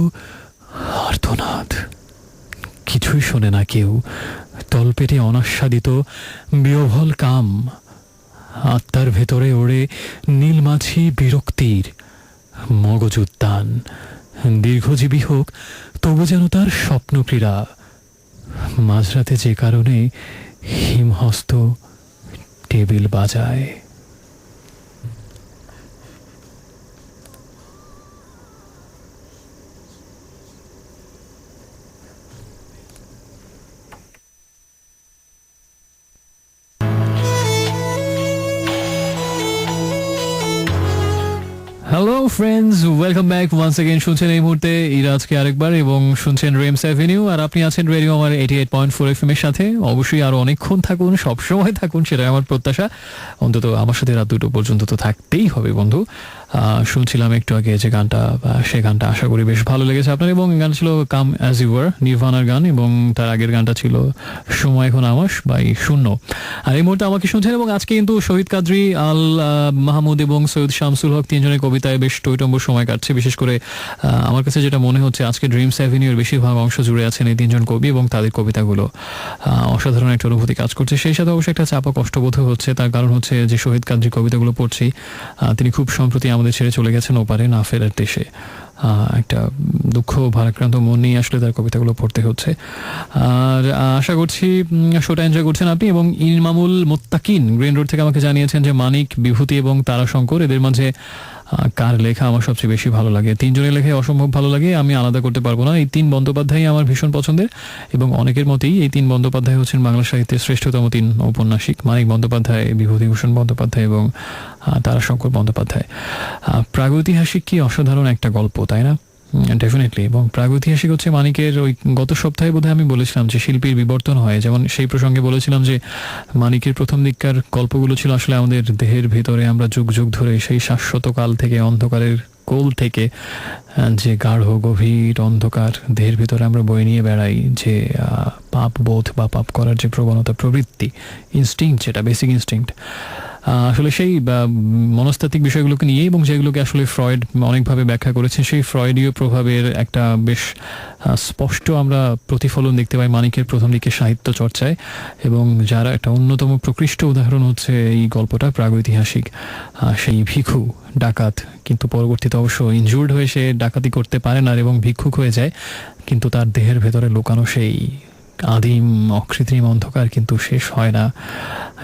আর্তনাদ, কিছুই শোনে না কেউ। তলপেটে অনাস্বাদিত বিহ্বল কাম, আত্মার ভেতরে ওড়ে নীলমাছি বিরক্তির মগজ উদ্যান। দীর্ঘজীবী হোক তবু যেন তার স্বপ্নক্রীড়া। মাঝরাতে যে কারণে হিমহস্ত টেবিল বাজায়। Hello friends, welcome back once again. শুনছেন এই মুহূর্তে ইরাজকে আরেকবার এবং শুনছেন রেমস অ্যাভিনিউ, আর আপনি আছেন রেডিও আমার 88.4 FM এর সাথে। অবশ্যই আরো অনেকক্ষণ থাকুন, সবসময় থাকুন, সেটাই আমার প্রত্যাশা। অন্তত আমার সাথে রাত 2 পর্যন্ত তো থাকতেই হবে বন্ধু। শুনছিলাম একটু আগে যে গানটা, সে গানটা আশা করি বেশ ভালো লেগেছে আপনার, এবং গান ছিল কাম অ্যাজ ইউ আর, নির্ভানার গান, এবং তার আগের গানটা ছিল সময় এখন আমার বাই শূন্য। আর এই মুহূর্তে আমাকে শুনছেন, এবং আজকে কিন্তু শহীদ কাদরি, আল মাহমুদ এবং সৈয়দ শামসুল হক তিনজনের কবিতায় বেশ টইটম্বর সময় কাটছে। বিশেষ করে আমার কাছে যেটা মনে হচ্ছে, আজকে ড্রিমস অ্যাভিনিউর বেশিরভাগ অংশ জুড়ে আছেন এই তিনজন কবি, এবং তাদের কবিতাগুলো অসাধারণ একটা অনুভূতি কাজ করছে। সেই সাথে অবশ্যই একটা চাপা কষ্টবোধ হচ্ছে, তার কারণ হচ্ছে যে শহীদ কাদরি কবিতাগুলো পড়ছি, তিনি খুব সম্প্রতি আমাদের ছেড়ে চলে গেছেন ওপারে না ফেরার দেশে। একটা দুঃখ ভারাক্রান্ত মন নিয়ে আসলে তার কবিতাগুলো পড়তে হচ্ছে। আর আশা করছি শোটা এনজয় করছেন আপনি। এবং ইমামুল মোত্তাকিন গ্রিন রোড থেকে আমাকে জানিয়েছেন যে মানিক, বিভূতি এবং তারাশঙ্কর, এদের মাঝে কার লেখা আমার সবচেয়ে বেশি ভালো লাগে। তিনজনের লেখাই অসম্ভব ভালো লাগে, আমি আলাদা করতে পারবো না। এই তিন বন্দ্যোপাধ্যায় আমার ভীষণ পছন্দের, এবং অনেকের মতেই এই তিন বন্দ্যোপাধ্যায় হচ্ছেন বাংলা সাহিত্যের শ্রেষ্ঠতম তিন ঔপন্যাসিক। মানিক বন্দ্যোপাধ্যায়, বিভূতিভূষণ বন্দ্যোপাধ্যায় এবং তারাশঙ্কর বন্দ্যোপাধ্যায়। প্রাগৈতিহাসিক কি অসাধারণ একটা গল্প, তাই না? ডেফিনেটলি। এবং প্রাগৈতিহাসিক হচ্ছে মানিকের ওই গত সপ্তাহে বোধহয় আমি বলেছিলাম যে শিল্পীর বিবর্তন হয়, যেমন সেই প্রসঙ্গে বলেছিলাম যে মানিকের প্রথম দিককার গল্পগুলো ছিল আসলে আমাদের দেহের ভিতরে আমরা যুগ যুগ ধরে সেই শাশ্বত কাল থেকে, অন্ধকারের কোল থেকে যে গাঢ় গভীর অন্ধকার দেহের ভিতরে আমরা বয়ে নিয়ে বেড়াই, যে পাপ বোধ বা পাপ করার যে প্রবণতা, প্রবৃত্তি, ইনস্টিংক্ট, যেটা বেসিক ইনস্টিংক্ট, আসলে সেই মনস্তাত্ত্বিক বিষয়গুলোকে নিয়ে, এবং যেগুলোকে আসলে ফ্রয়েড অনেকভাবে ব্যাখ্যা করেছেন, সেই ফ্রয়েডীয় প্রভাবের একটা বেশ স্পষ্ট আমরা প্রতিফলন দেখতে পাই মানিকের প্রথম দিকে সাহিত্য চর্চায়। এবং যারা একটা অন্যতম প্রকৃষ্ট উদাহরণ হচ্ছে এই গল্পটা প্রাগৈতিহাসিক। সেই ভিখু ডাকাত, কিন্তু পরবর্তীতে অবশ্য ইনজুর্ড হয়ে সে ডাকাতি করতে পারে না এবং ভিক্ষুক হয়ে যায়, কিন্তু তার দেহের ভেতরে লুকানো সেই আদিম অকৃত্রিম অন্ধকার কিন্তু শেষ হয় না।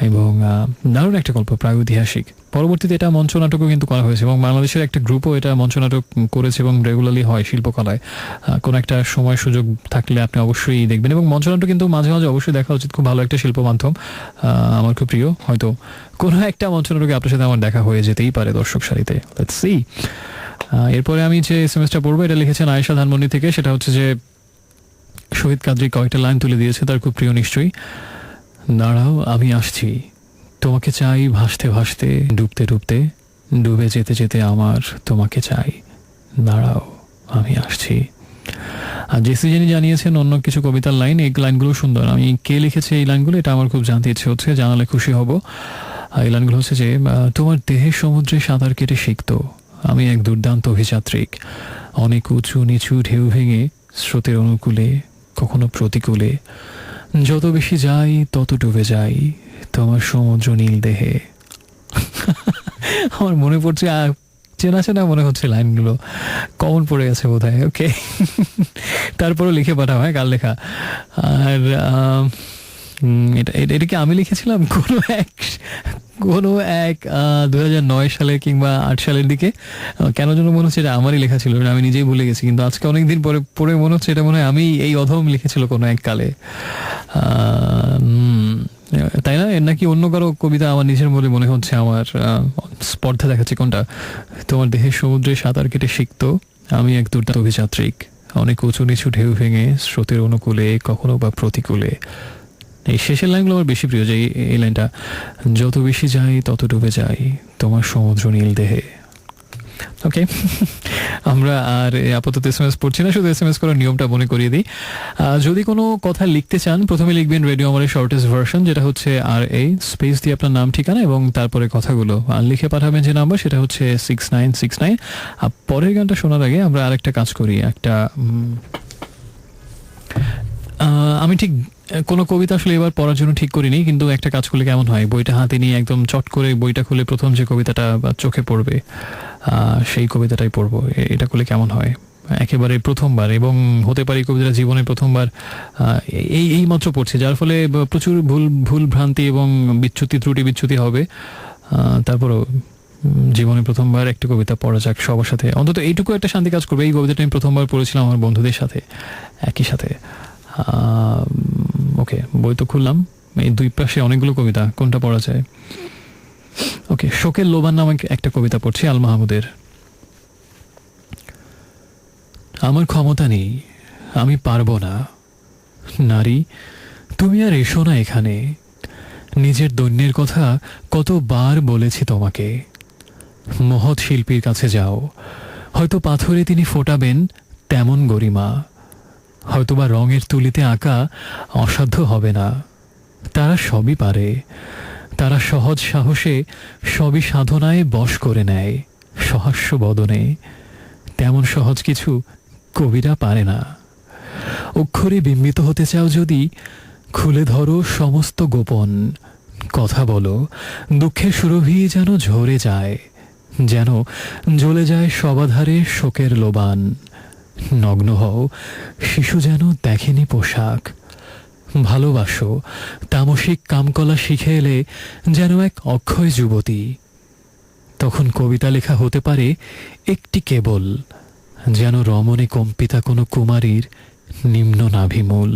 এবং দারুণ একটা গল্প প্রাগৈতিহাসিক। পরবর্তীতে এটা মঞ্চনাটকও কিন্তু করা হয়েছে, এবং বাংলাদেশের একটা গ্রুপও এটা মঞ্চনাটক করেছে এবং রেগুলারলি হয় শিল্পকলায়। কোনো একটা সময় সুযোগ থাকলে আপনি অবশ্যই দেখবেন। এবং মঞ্চনাটক কিন্তু মাঝে মাঝে অবশ্যই দেখা উচিত, খুব ভালো একটা শিল্প মাধ্যম, আমার খুব প্রিয়। হয়তো কোনো একটা মঞ্চনাটকে আপনার সাথে আমার দেখা হয়ে যেতেই পারে দর্শক সারিতে। Let's see. এরপরে আমি যে এসএমএসটা পড়বো, এটা লিখেছেন আয়েশা ধানমন্ডি থেকে। সেটা হচ্ছে যে শহীদ কাদরী কয়েকটা লাইন তুলে দিয়েছে, তার খুব প্রিয় নিশ্চয়ই। দাঁড়াও আমি আসছি, তোমাকে চাই ভাসতে ভাসতে, ডুবতে ডুবতে, ডুবে যেতে যেতে আমার তোমাকে চাই। দাঁড়াও আমি আসছি। আর জেসি জেনি জানিয়েছেন অন্য কিছু কবিতার লাইন, এই লাইনগুলো সুন্দর। আমি কে লিখেছে এই লাইনগুলো এটা আমার খুব জানতে ইচ্ছে হচ্ছে, জানালে খুশি হব। এই লাইনগুলো হচ্ছে যে তোমার দেহের সমুদ্রে সাঁতার কেটে শিখতো আমি এক দুর্দান্ত অভিযাত্রিক, অনেক উঁচু নিচু ঢেউ ভেঙে স্রোতের অনুকূলে কখনো প্রতিকূলে, যত বেশি যাই তত ডুবে যাই তোমার সমুদ্র নীল দেহে। আমার মনে পড়ছে, চেনা চেনা মনে হচ্ছে লাইনগুলো, কমন পড়ে গেছে বোধ হয়। ওকে, তারপরও লিখে পাঠাও, হ্যাঁ, কাল লেখা। আর এটা কি আমি লিখেছিলাম কোনো এক 2009 সালে কিংবা 8 সালের দিকে? কেন যেন মনে হচ্ছে এটা আমারই লেখা ছিল, আমি নিজেই ভুলে গেছি। কিন্তু আজকে অনেকদিন পরে পড়ে মনে হচ্ছে এটা মনে হয় আমি এই অধম লিখেছিল কোনো এক কালে, তাই না? এর নাকি অন্য কারো কবিতা আমার নিজের বলে মনে হচ্ছে। আমার স্পর্ধা দেখাচ্ছে কোনটা। তোমার দেহের সমুদ্রে সাঁতার কেটে শিখতো আমি এক দুর্দান্ত অভিযাত্রিক, অনেক উঁচু নিচু ঢেউ ভেঙে স্রোতের অনুকূলে কখনো বা প্রতিকূলে। এই শেষের লাইনগুলো আমার বেশি প্রিয়, যে এই লাইনটা, যত বেশি যাই তত ডুবে যাই তোমার সমুদ্র নীল দেহে। ওকে, আমরা আর আপাতত এসএমএস পড়ছি না, শুধু এসএমএস করার নিয়মটা মনে করিয়ে দিই। যদি কোনো কথা লিখতে চান, প্রথমে লিখবেন রেডিও আমাদের শর্টেস্ট ভার্সন, যেটা হচ্ছে RA স্পেস দিয়ে আপনার নাম ঠিকানা এবং তারপরে কথাগুলো আর লিখে পাঠাবেন যে নাম্বার, সেটা হচ্ছে 6969। আর পরের গানটা শোনার আগে আমরা আরেকটা কাজ করি। আমি ঠিক কোনো কবিতা আসলে এবার পড়ার জন্য ঠিক করিনি, কিন্তু একটা কাজ করলে কেমন হয়, বইটা হাতে নিয়ে একদম চট করে বইটা খুলে প্রথম যে কবিতাটা চোখে পড়বে সেই কবিতাটাই পড়বো। এটা করলে কেমন হয়? একেবারে প্রথমবার, এবং হতে পারে কবিতাটা জীবনে প্রথমবার এই মাত্র পড়ছে, যার ফলে প্রচুর ভুল ভ্রান্তি এবং ত্রুটি বিচ্যুতি হবে। তারপরও জীবনে প্রথমবার একটা কবিতা পড়া যাক সবার সাথে, অন্তত এইটুকু একটা শান্তি কাজ করবে। এই কবিতাটা আমি প্রথমবার পড়েছিলাম আমার বন্ধুদের সাথে একই সাথে। ওকে, বই তো খুললাম, এই দুই পাশে অনেকগুলো কবিতা, কোনটা পড়া যায়? ওকে, শোকের লোবান নামে একটা কবিতা পড়ছি আল মাহমুদের। আমার ক্ষমতা নেই, আমি পারবো না, নারী তুমি আর এসো না এখানে, নিজের দৈন্যের কথা কতবার বলেছি তোমাকে। মহৎ শিল্পীর কাছে যাও, হয়তো পাথরে তিনি ফোটাবেন তেমন গরিমা, হয়তোবা রঙের তুলিতে আঁকা অসাধ্য হবে না। তারা সবই পারে, তারা সহজ সাহসে সবই সাধনায় বশ করে নেয় সহাস্য বদনে, তেমন সহজ কিছু কবিরা পারে না। অক্ষরে বিম্বিত হতে চাও যদি, খুলে ধরো সমস্ত গোপন, কথা বলো দুঃখের সুরভি যেন ঝরে যায়, যেন জ্বলে যায় সবাধারে শোকের লোবান। নগ্ন হও, শিশু যেন দেখেনি পোশাক, ভালোবাসো তামসিক কামকলা শিখে এলে যেন এক অক্ষয় যুবতী। তখন কবিতা লেখা হতে পারে একটি কেবল, যেন রমণে কম্পিতা কোনো কুমারীর নিম্ন নাভিমূল।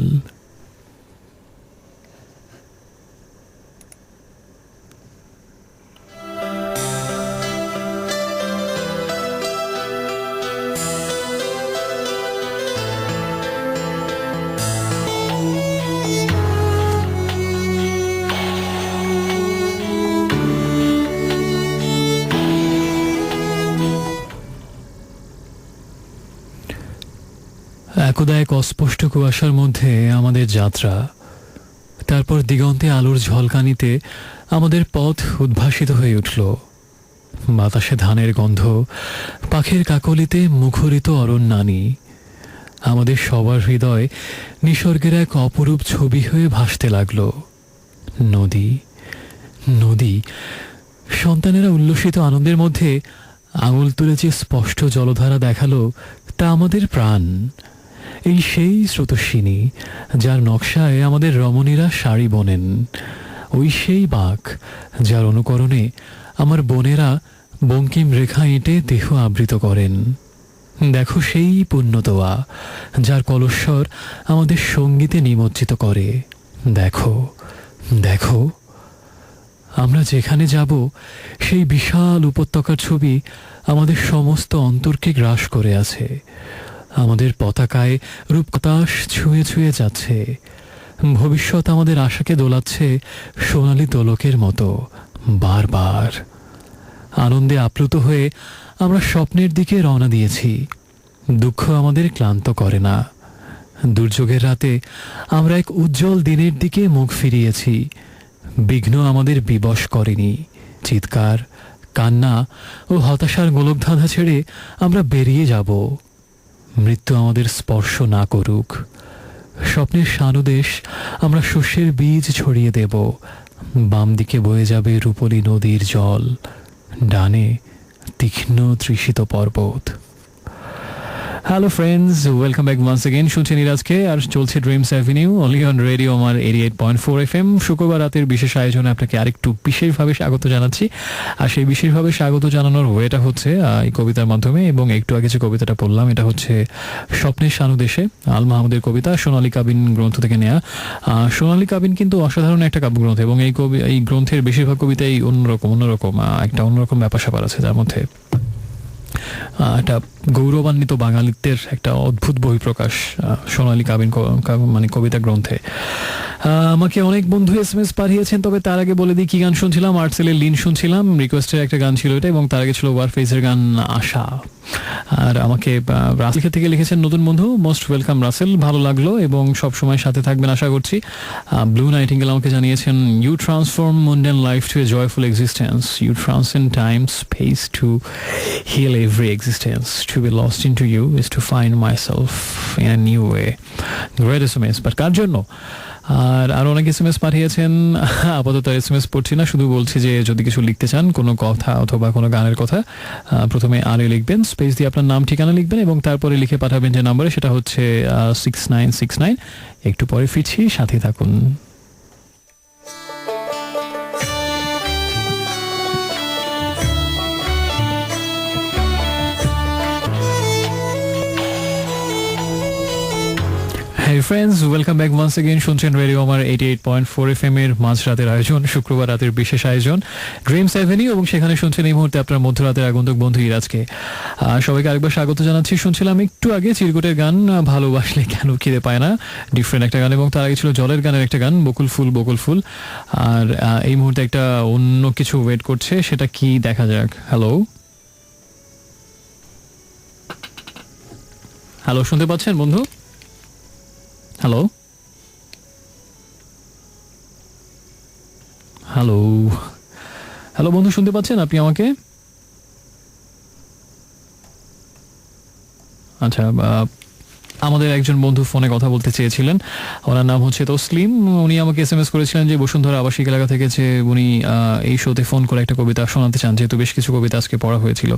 একদা এক অস্পষ্ট কুয়াশার মধ্যে আমাদের যাত্রা, তারপর দিগন্তে আলোর ঝলকানিতে আমাদের পথ উদ্ভাসিত হয়ে উঠল। বাতাসে ধানের গন্ধ, পাখির কাকলিতে মুখরিত অরণ্যানী, আমাদের সবার হৃদয় নিসর্গের এক অপরূপ ছবি হয়ে ভাসতে লাগল। নদী, নদী, সন্তানেরা উল্লসিত আনন্দের মধ্যে আঙুল তুলে যে স্পষ্ট জলধারা দেখালো, তা আমাদের প্রাণ। এই সেই স্রোতস্বিনী, যার নকশায় আমাদের রমণীরা শাড়ি বোনেন। ওই সেই বাঁক, যার অনুকরণে আমার বোনেরা বঙ্কিম রেখা এঁটে দেহ আবৃত করেন। দেখো সেই পুণ্যতোয়া, যার কলস্বর আমাদের সঙ্গীতে নিমজ্জিত করে। দেখো, দেখো, আমরা যেখানে যাব সেই বিশাল উপত্যকার ছবি আমাদের সমস্ত অন্তরকে গ্রাস করে আছে। আমাদের পতাকায় রূপকতাস ছুঁয়ে ছুঁয়ে যাচ্ছে। ভবিষ্যৎ আমাদের আশাকে দোলাচ্ছে সোনালি দোলকের মতো বারবার। আনন্দে আপ্লুত হয়ে আমরা স্বপ্নের দিকে রওনা দিয়েছি। দুঃখ আমাদের ক্লান্ত করে না। দুর্যোগের রাতে আমরা এক উজ্জ্বল দিনের দিকে মুখ ফিরিয়েছি। বিঘ্ন আমাদের বিবশ করেনি। চিৎকার, কান্না ও হতাশার গোলকধাঁধা ছেড়ে আমরা বেরিয়ে যাব। মৃত্যু আমাদের স্পর্শ না করুক। স্বপ্নের সানুদেশ আমরা শস্যের বীজ ছড়িয়ে দেব। বাম দিকে বয়ে যাবে রূপলী নদীর জল, ডানে তীক্ষ্ণ তৃষিত পর্বত। Hello friends, welcome back once again. শুনছেন ইরাজকে, আর চলছে Dreams Avenue only on Radio Aamar 88.4 FM। শুক্রবার রাতের বিশেষ আয়োজনে আপনাকে আরেকটু বিশেষভাবে স্বাগত জানাচ্ছি। আর সেই বিশেষভাবে স্বাগত জানানোর ওয়েটা হচ্ছে এই কবিতার মাধ্যমে, এবং একটু আগে যে কবিতাটা পড়লাম এটা হচ্ছে স্বপ্নের সানুদেশে আল মাহমুদের কবিতা, সোনালী কাবিন গ্রন্থ থেকে নেওয়া। সোনালী কাবিন কিন্তু অসাধারণ একটা কাব্যগ্রন্থ, এবং এই গ্রন্থের বেশিরভাগ কবিতাই অন্যরকম একটা অন্যরকম ব্যাপার স্যাপার আছে, যার মধ্যে একটা গৌরবান্বিত বাঙালিত্বের একটা অদ্ভুত বহিঃপ্রকাশ সোনালী কাবিন মানে কবিতা গ্রন্থে। আমাকে অনেক বন্ধু SMS পাঠিয়েছেন, তবে তার আগে বলে দিই কি গান শুনছিলাম। আর্টসেলের লিন শুনছিলাম, রিকোয়েস্টের একটা গান ছিল এটা, এবং তার আগে ছিল ওয়ারফেজের গান আশা। আর আমাকে রাসেল থেকে লিখেছেন নতুন বন্ধু, মোস্ট ওয়েলকাম রাসেল, ভালো লাগলো এবং সব সময় সাথে থাকবেন আশা করছি। ব্লু নাইটিঙ্গেল আমাকে জানিয়েছেন, you transform mundane life to a joyful existence, you transcend time space to heal every existence. To be lost into you is to find myself in a new way. Great SMS, but কার জন্য? আর অনেক SMS পাঠিয়েছেন। আপাতত SMS পড়ছি না, শুধু বলছি যে যদি কিছু লিখতে চান, কোনো কথা অথবা কোনো গানের কথা, প্রথমে আরে লিখবেন, স্পেস দিয়ে আপনার নাম ঠিকানা লিখবেন এবং তারপরে লিখে পাঠাবেন যে নাম্বারে, সেটা হচ্ছে 6969। একটু পরে ফিরছি, সাথে থাকুন। Hey friends, welcome back once again. শুনছেন রেডিও আমার 88.4 FM এর মাঝরাতের আয়োজন, শুক্রবার রাতের বিশেষ আয়োজন ড্রিমস অ্যাভিনিউ, এবং সেখানে শুনছেন এই মুহূর্তে আপনার মধ্যরাতের আগন্তুক বন্ধু ইরাজকে। সবাইকে আরেকবার স্বাগত জানাচ্ছি। শুনছিলাম একটু আগে চিরকুটের গান ভালোবাসলে কেন খিদে পায় না, ডিফারেন্ট একটা গান, এবং তার আগে ছিল জলের গানের একটা গান বকুল ফুল বকুল ফুল। আর এই মুহূর্তে একটা অন্য কিছু ওয়েট করছে, সেটা কি দেখা যাক। হ্যালো হ্যালো, শুনতে পাচ্ছেন বন্ধু? হ্যালো হ্যালো হ্যালো বন্ধু, শুনতে পাচ্ছেন আপনি আমাকে? আচ্ছা, আমাদের একজন বন্ধু ফোনে কথা বলতে চেয়েছিলেন, ওনার নাম হচ্ছে তসলিম। উনি আমাকে SMS করেছিলেন যে বসুন্ধরা আবাসিক এলাকা থেকে, যে উনি এই শোতে ফোন করে একটা কবিতা শোনাতে চান, যেহেতু বেশ কিছু কবিতা আজকে পড়া হয়েছিল।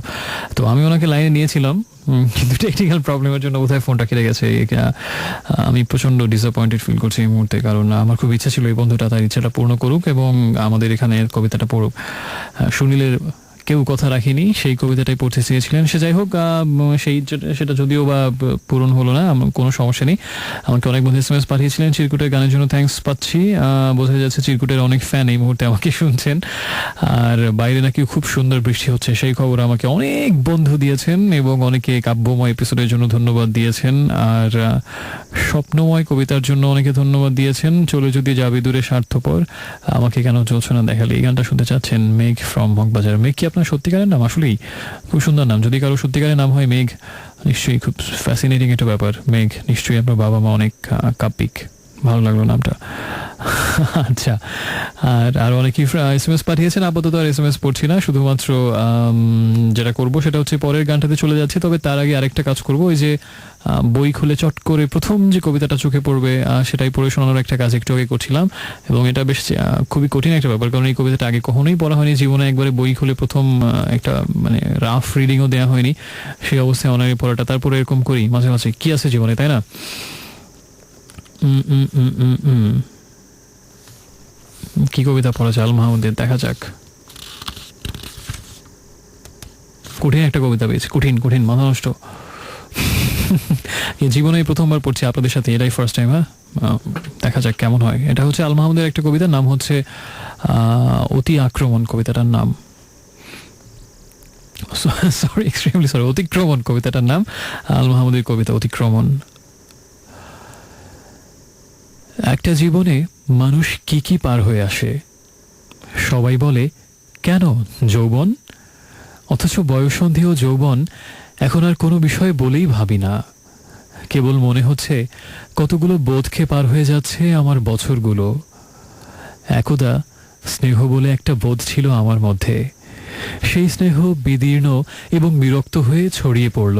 তো আমি ওনাকে লাইনে নিয়েছিলাম, কিন্তু টেকনিক্যাল প্রবলেমের জন্য বোধহয় ফোনটা কেটে গেছে। আমি প্রচণ্ড ডিসঅ্যাপয়েন্টেড ফিল করছি এই মুহূর্তে, কারণ আমার খুব ইচ্ছা ছিল এই বন্ধুটা তার ইচ্ছাটা পূর্ণ করুক এবং আমাদের এখানে কবিতাটা পড়ুক। সুনীলের কেউ কথা রাখিনি, সেই কবিতাটাই পড়তে চেয়েছিলেন। সে যাই হোক, সেটা যদিও বা পূরণ হলো না, কোনো সমস্যা নেই। আমাকে অনেক বন্ধু SMS পাঠিয়েছিলেন চিরকুটের গানের জন্য, থ্যাঙ্কস পাচ্ছি। বোঝা যাচ্ছে চিরকুটের অনেক ফ্যান এই মুহূর্তে আমাকে শুনছেন। আর বাইরে নাকি খুব সুন্দর বৃষ্টি হচ্ছে, সেই খবর আমাকে অনেক বন্ধু দিয়েছেন এবং অনেকে কাব্যময় এপিসোডের জন্য ধন্যবাদ দিয়েছেন। আর স্বপ্নময় কবিতার জন্য অনেকে ধন্যবাদ দিয়েছেন। চলে যদি যাবি দূরে স্বার্থপর, আমাকে কেন চলছে না দেখালে, এই গানটা শুনতে চাচ্ছেন মেঘ ফ্রম মগবাজার। মেঘ কি আপনার সত্যিকারের নাম? আসলেই খুব সুন্দর নাম। যদি কারো সত্যিকারের নাম হয় মেঘ, নিশ্চয়ই খুব ফ্যাসিনেটিং একটা ব্যাপার। মেঘ, নিশ্চয়ই আপনার বাবা মা অনেক কাব্যিক। ভালো লাগলো নামটা। আচ্ছা, আর অনেকেই SMS পাঠিয়েছেন। আপাতত আর SMS পড়ছি না, শুধুমাত্র যেটা করব সেটা হচ্ছে পরের গানটাতে চলে যাচ্ছে। তবে তার আগে আরেকটা কাজ করব, ওই যে বই খুলে চট করে প্রথম যে কবিতাটা চোখে পড়বে সেটাই পড়ে শোনানোর একটা কাজ একটু আগে করছিলাম, এবং এটা বেশ খুবই কঠিন একটা ব্যাপার, কারণ এই কবিতাটা আগে কখনোই পড়া হয়নি জীবনে। একবারে বই খুলে প্রথম একটা মানে রাফ রিডিংও দেওয়া হয়নি, সেই অবস্থায় অনারে পড়াটা। তারপরে এরকম করি মাঝে মাঝে, কি আছে জীবনে, তাই না? কি কবিতা পড়া যায় আল মাহমুদের, দেখা যাক। কঠিন একটা কবিতা পেয়েছি, কঠিন কঠিন, মাথা নষ্ট। জীবনে প্রথমবার পড়ছি আপনাদের সাথে, এটাই ফার্স্ট টাইম। হ্যাঁ, দেখা যাক কেমন হয়। এটা হচ্ছে আল মাহমুদের একটা কবিতার নাম হচ্ছে অতি আক্রমণ, কবিতাটার নাম। সরি, এক্সট্রিমলি সরি, অতিক্রমণ কবিতাটার নাম। আল মাহমুদের কবিতা অতিক্রমণ। একটা জীবনে মানুষ কি কি পার হয়ে আসে, সবাই বলে কেন যৌবন, অথচ বয়ঃসন্ধি ও যৌবন এখন আর কোনো বিষয়ে বলেই ভাবি না। কেবল মনে হচ্ছে কতগুলো বোধকে পার হয়ে যাচ্ছে আমার বছরগুলো। একদা স্নেহ বলে একটা বোধ ছিল আমার মধ্যে, সেই স্নেহ বিদীর্ণ এবং বিরক্ত হয়ে ছড়িয়ে পড়ল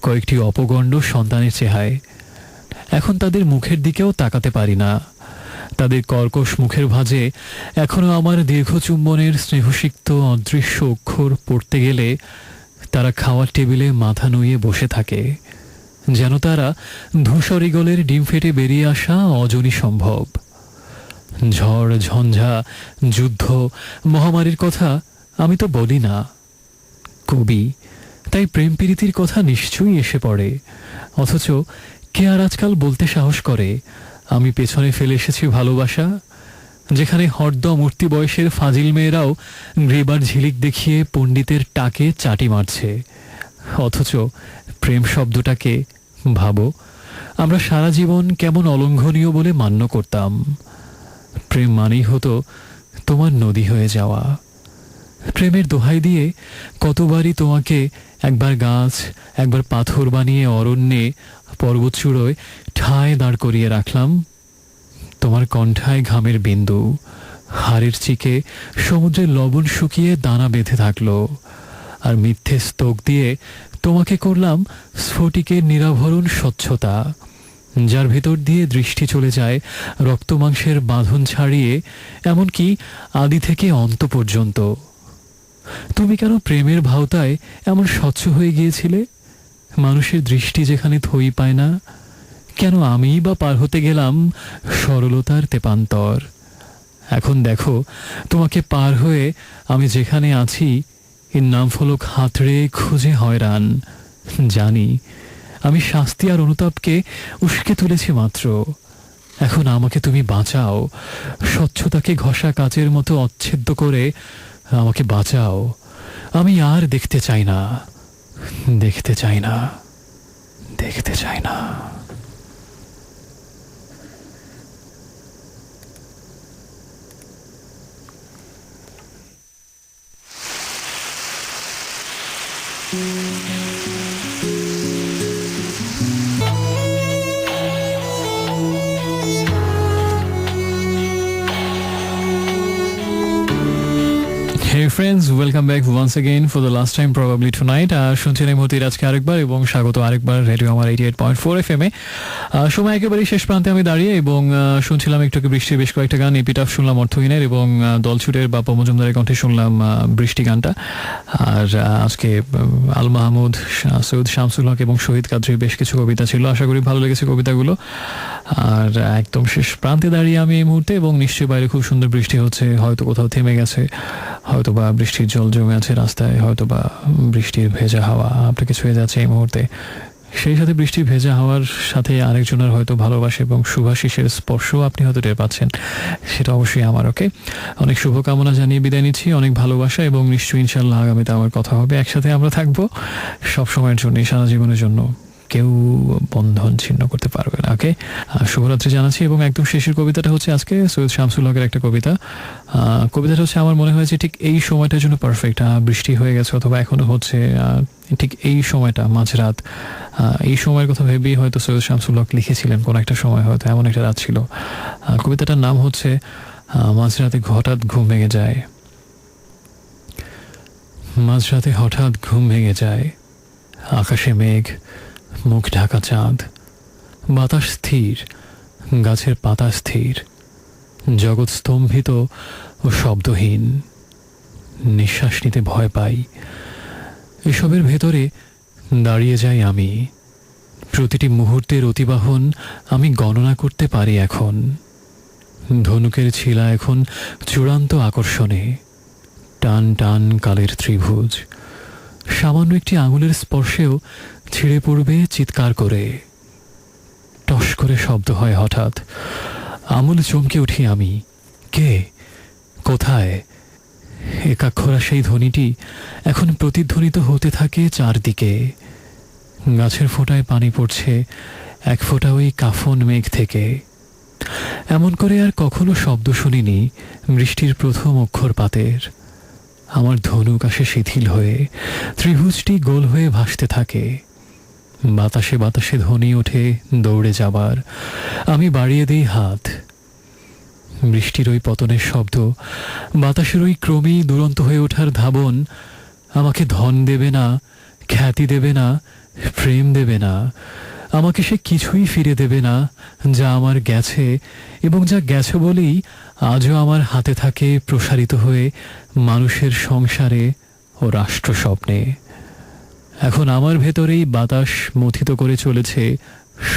কয়েকটি অপগণ্ড সন্তানের চেহারায়। এখন তাদের মুখের দিকেও তাকাতে পারি না। তাদের কর্কশ মুখের ভাঁজে এখনো আমার দীর্ঘ চুম্বনের স্নেহসিক্ত অদৃশ্য অক্ষর পড়তে গেলে তারা খাওয়ার টেবিলে মাথা নুইয়ে বসে থাকে, যেন তারা ধূসর ঈগলের ডিম ফেটে বেরিয়ে আসা অজনী সম্ভব। ঝড় ঝঞ্ঝা, যুদ্ধ, মহামারীর কথা আমি তো বলি না। কবি, তাই প্রেম প্রীতির কথা নিশ্চয়ই এসে পড়ে, অথচ কে আর আজকাল বলতে সাহস করে আমি পেছনে ফেলে এসেছি ভালোবাসা। যেখানে হরদম উঠতি বয়সের ফাজিল মেয়েরাও গ্রেবার ঝিলিক দেখিয়ে পণ্ডিতের টাকে চাটি মারছে, অথচ প্রেম শব্দটাকে ভাবো আমরা সারা জীবন কেমন অলঙ্ঘনীয় বলে মান্য করতাম। প্রেম মানেই হতো তোমার নদী হয়ে যাওয়া। প্রেমের দোহাই দিয়ে কতবারই তোমাকে একবার গাছ, একবার পাথর বানিয়ে অরণ্যে পর্বতচূড়োয় ঠায় দাঁড় করিয়ে রাখলাম। তোমার কণ্ঠায় ঘামের বিন্দু, হাড়ের চিকে সমুদ্রের লবণ শুকিয়ে দানা বেঁধে থাকলো, আর মিথ্যে স্তোক দিয়ে তোমাকে করলাম স্ফটিকের নিরাভরণ স্বচ্ছতা, যার ভেতর দিয়ে দৃষ্টি চলে যায় রক্ত মাংসের বাঁধন ছাড়িয়ে, এমনকি আদি থেকে অন্ত পর্যন্ত। তুমি কেন প্রেমের ভাওতায় এমন স্বচ্ছ হয়ে গিয়েছিলে? মানুষের দৃষ্টি যেখানে থই পায় না, কেন আমিই বা পার হতে গেলাম সরলতার তেপান্তর। এখন দেখো তোমাকে পার হয়ে আমি যেখানে আছি, এর নাম ফলক হাতড়ে খুঁজে হয়রান। জানি আমি শাস্তি আর অনুতাপকে উস্কে তুলেছি মাত্র। এখন আমাকে তুমি বাঁচাও, স্বচ্ছতাকে ঘষা কাচের মতো অচ্ছেদ্য করে আমাকে বাঁচাও। আমি আর দেখতে চাই না, দেখতে চাই না, দেখতে চাই না। Hey friends, welcome back once again for the last time probably tonight. শুনছেন এই মুহূর্তে আজকে আরেকবার, এবং স্বাগত আরেকবার রেডিও আমার 88.4 FM এ। সময় একেবারে শেষ প্রান্তে আমি দাঁড়িয়ে, এবং শুনছিলাম একটু বৃষ্টির বেশ কয়েকটা গান। এপিটাফ শুনলাম অর্থহীনের, এবং দলছুটের বাপ্পা মজুমদারের কণ্ঠে শুনলাম বৃষ্টি গানটা। আর আজকে আল মাহমুদ, সৈয়দ শামসুল হক এবং শহীদ কাদরির বেশ কিছু কবিতা ছিল। আশা করি ভালো লেগেছে কবিতাগুলো। আর একদম শেষ প্রান্তে দাঁড়িয়ে আমি এই মুহূর্তে, এবং নিশ্চয়ই বাইরে খুব সুন্দর বৃষ্টি হচ্ছে, হয়তো কোথাও থেমে গেছে, হয়তো বা বৃষ্টির জল জমে আছে রাস্তায়, হয়তো বা বৃষ্টির ভেজা হাওয়া আপনাকে ছুঁয়ে যাচ্ছে এই মুহূর্তে, সেই সাথে বৃষ্টির ভেজা হাওয়ার সাথে আরেকজনের হয়তো ভালোবাসা এবং শুভাশিসের স্পর্শও আপনি হয়তো টের পাচ্ছেন, সেটা অবশ্যই আমার। ওকে, অনেক শুভকামনা জানিয়ে বিদায় নিচ্ছি, অনেক ভালোবাসা, এবং নিশ্চয়ই ইনশাল্লাহ আগামীতে আমার কথা হবে, একসাথে আমরা থাকবো সব সময়ের জন্য, সারা জীবনের জন্য, কেউ বন্ধন ছিন্ন করতে পারবে না। ওকে, শুভরাত্রি জানাচ্ছি। এবং একদম শেষের কবিতাটা হচ্ছে আজকে সৈয়দ শামসুল হকের একটা কবিতা। কবিতাটা হচ্ছে আমার মনে হয়েছে ঠিক এই সময়টার জন্য পারফেক্ট। বৃষ্টি হয়ে গেছে অথবা এখনো হচ্ছে, ঠিক এই সময়টা মাঝরাত, এই সময়ের কথা ভেবেই হয়তো সৈয়দ শামসুল হক লিখেছিলেন কোনো একটা সময়, হয়তো এমন একটা রাত ছিল। কবিতাটার নাম হচ্ছে মাঝরাতে হঠাৎ ঘুম ভেঙে যায়। মাঝরাতে হঠাৎ ঘুম ভেঙে যায়, আকাশে মেঘ, মুখ ঢাকা চাঁদ, বাতাস স্থির, গাছের পাতা স্থির, জগৎ স্তম্ভিত ও শব্দহীন, নিঃশ্বাস নিতে ভয় পাই। এসবের ভেতরে দাঁড়িয়ে যাই আমি, প্রতিটি মুহূর্তের অতিবাহন আমি গণনা করতে পারি এখন। ধনুকের ছিলা এখন চূড়ান্ত আকর্ষণে, টান টান কালের ত্রিভুজ, সামান্য একটি আঙুলের স্পর্শেও ছিঁড়ে পড়বে চিৎকার করে। টস করে শব্দ হয় হঠাৎ, আমূল চমকে উঠি আমি। কে, কোথায়? একাক্ষরা সেই ধ্বনিটি এখন প্রতিধ্বনিত হতে থাকে চারদিকে। গাছের ফোঁটায় পানি পড়ছে, এক ফোঁটা ওই কাফন মেঘ থেকে। এমন করে আর কখনো শব্দ শুনিনি বৃষ্টির প্রথম অক্ষরপাতের। আমার ধনুক আসে শিথিল হয়ে, ত্রিভুজটি গোল হয়ে ভাসতে থাকে। বাতাসে বাতাসে ধ্বনি ওঠে দৌড়ে যাবার, আমি বাড়িয়ে দিই হাত। বৃষ্টির ওই পতনের শব্দ, বাতাসের ওই ক্রমেই দুরন্ত হয়ে ওঠার ধাবন, আমাকে ধন দেবে না, খ্যাতি দেবে না, প্রেম দেবে না, আমাকে সে কিছুই ফিরে দেবে না যা আমার গেছে, এবং যা গেছে বলেই আজও আমার হাতে থাকে প্রসারিত হয়ে মানুষের সংসারে ও রাষ্ট্র স্বপ্নে। এখন আমার ভেতরেই বাতাস মথিত করে চলেছে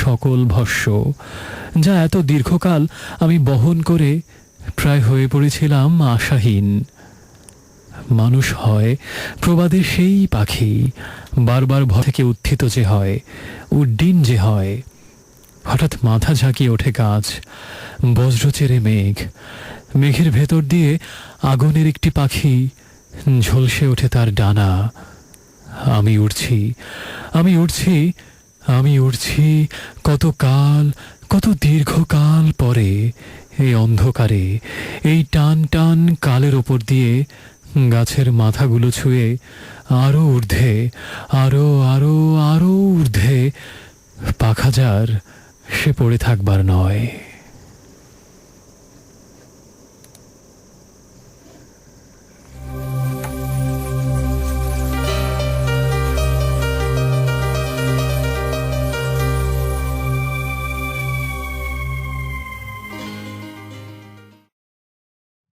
সকল ভস্য, যা এত দীর্ঘকাল আমি বহন করে প্রায় হয়ে পড়েছিলাম আশাহীন। মানুষ হয় প্রবাদে সেই পাখি, বারবার ভয় থেকে উত্থিত যে হয়, উড্ডীন যে হয়। হঠাৎ মাথা ঝাঁকিয়ে ওঠে গাছ, বজ্র চেরে মেঘ, মেঘের ভেতর দিয়ে আগুনের একটি পাখি, ঝলসে ওঠে তার ডানা। আমি উড়ছি, আমি উড়ছি, আমি উড়ছি, কত কাল, কত দীর্ঘকাল পরে, এই অন্ধকারে, এই টান টান কালের ওপর দিয়ে, গাছের মাথাগুলো ছুঁয়ে আরো ঊর্ধ্বে, আরো আরো আরো ঊর্ধ্বে, পাখা যার সে পড়ে থাকবার নয়।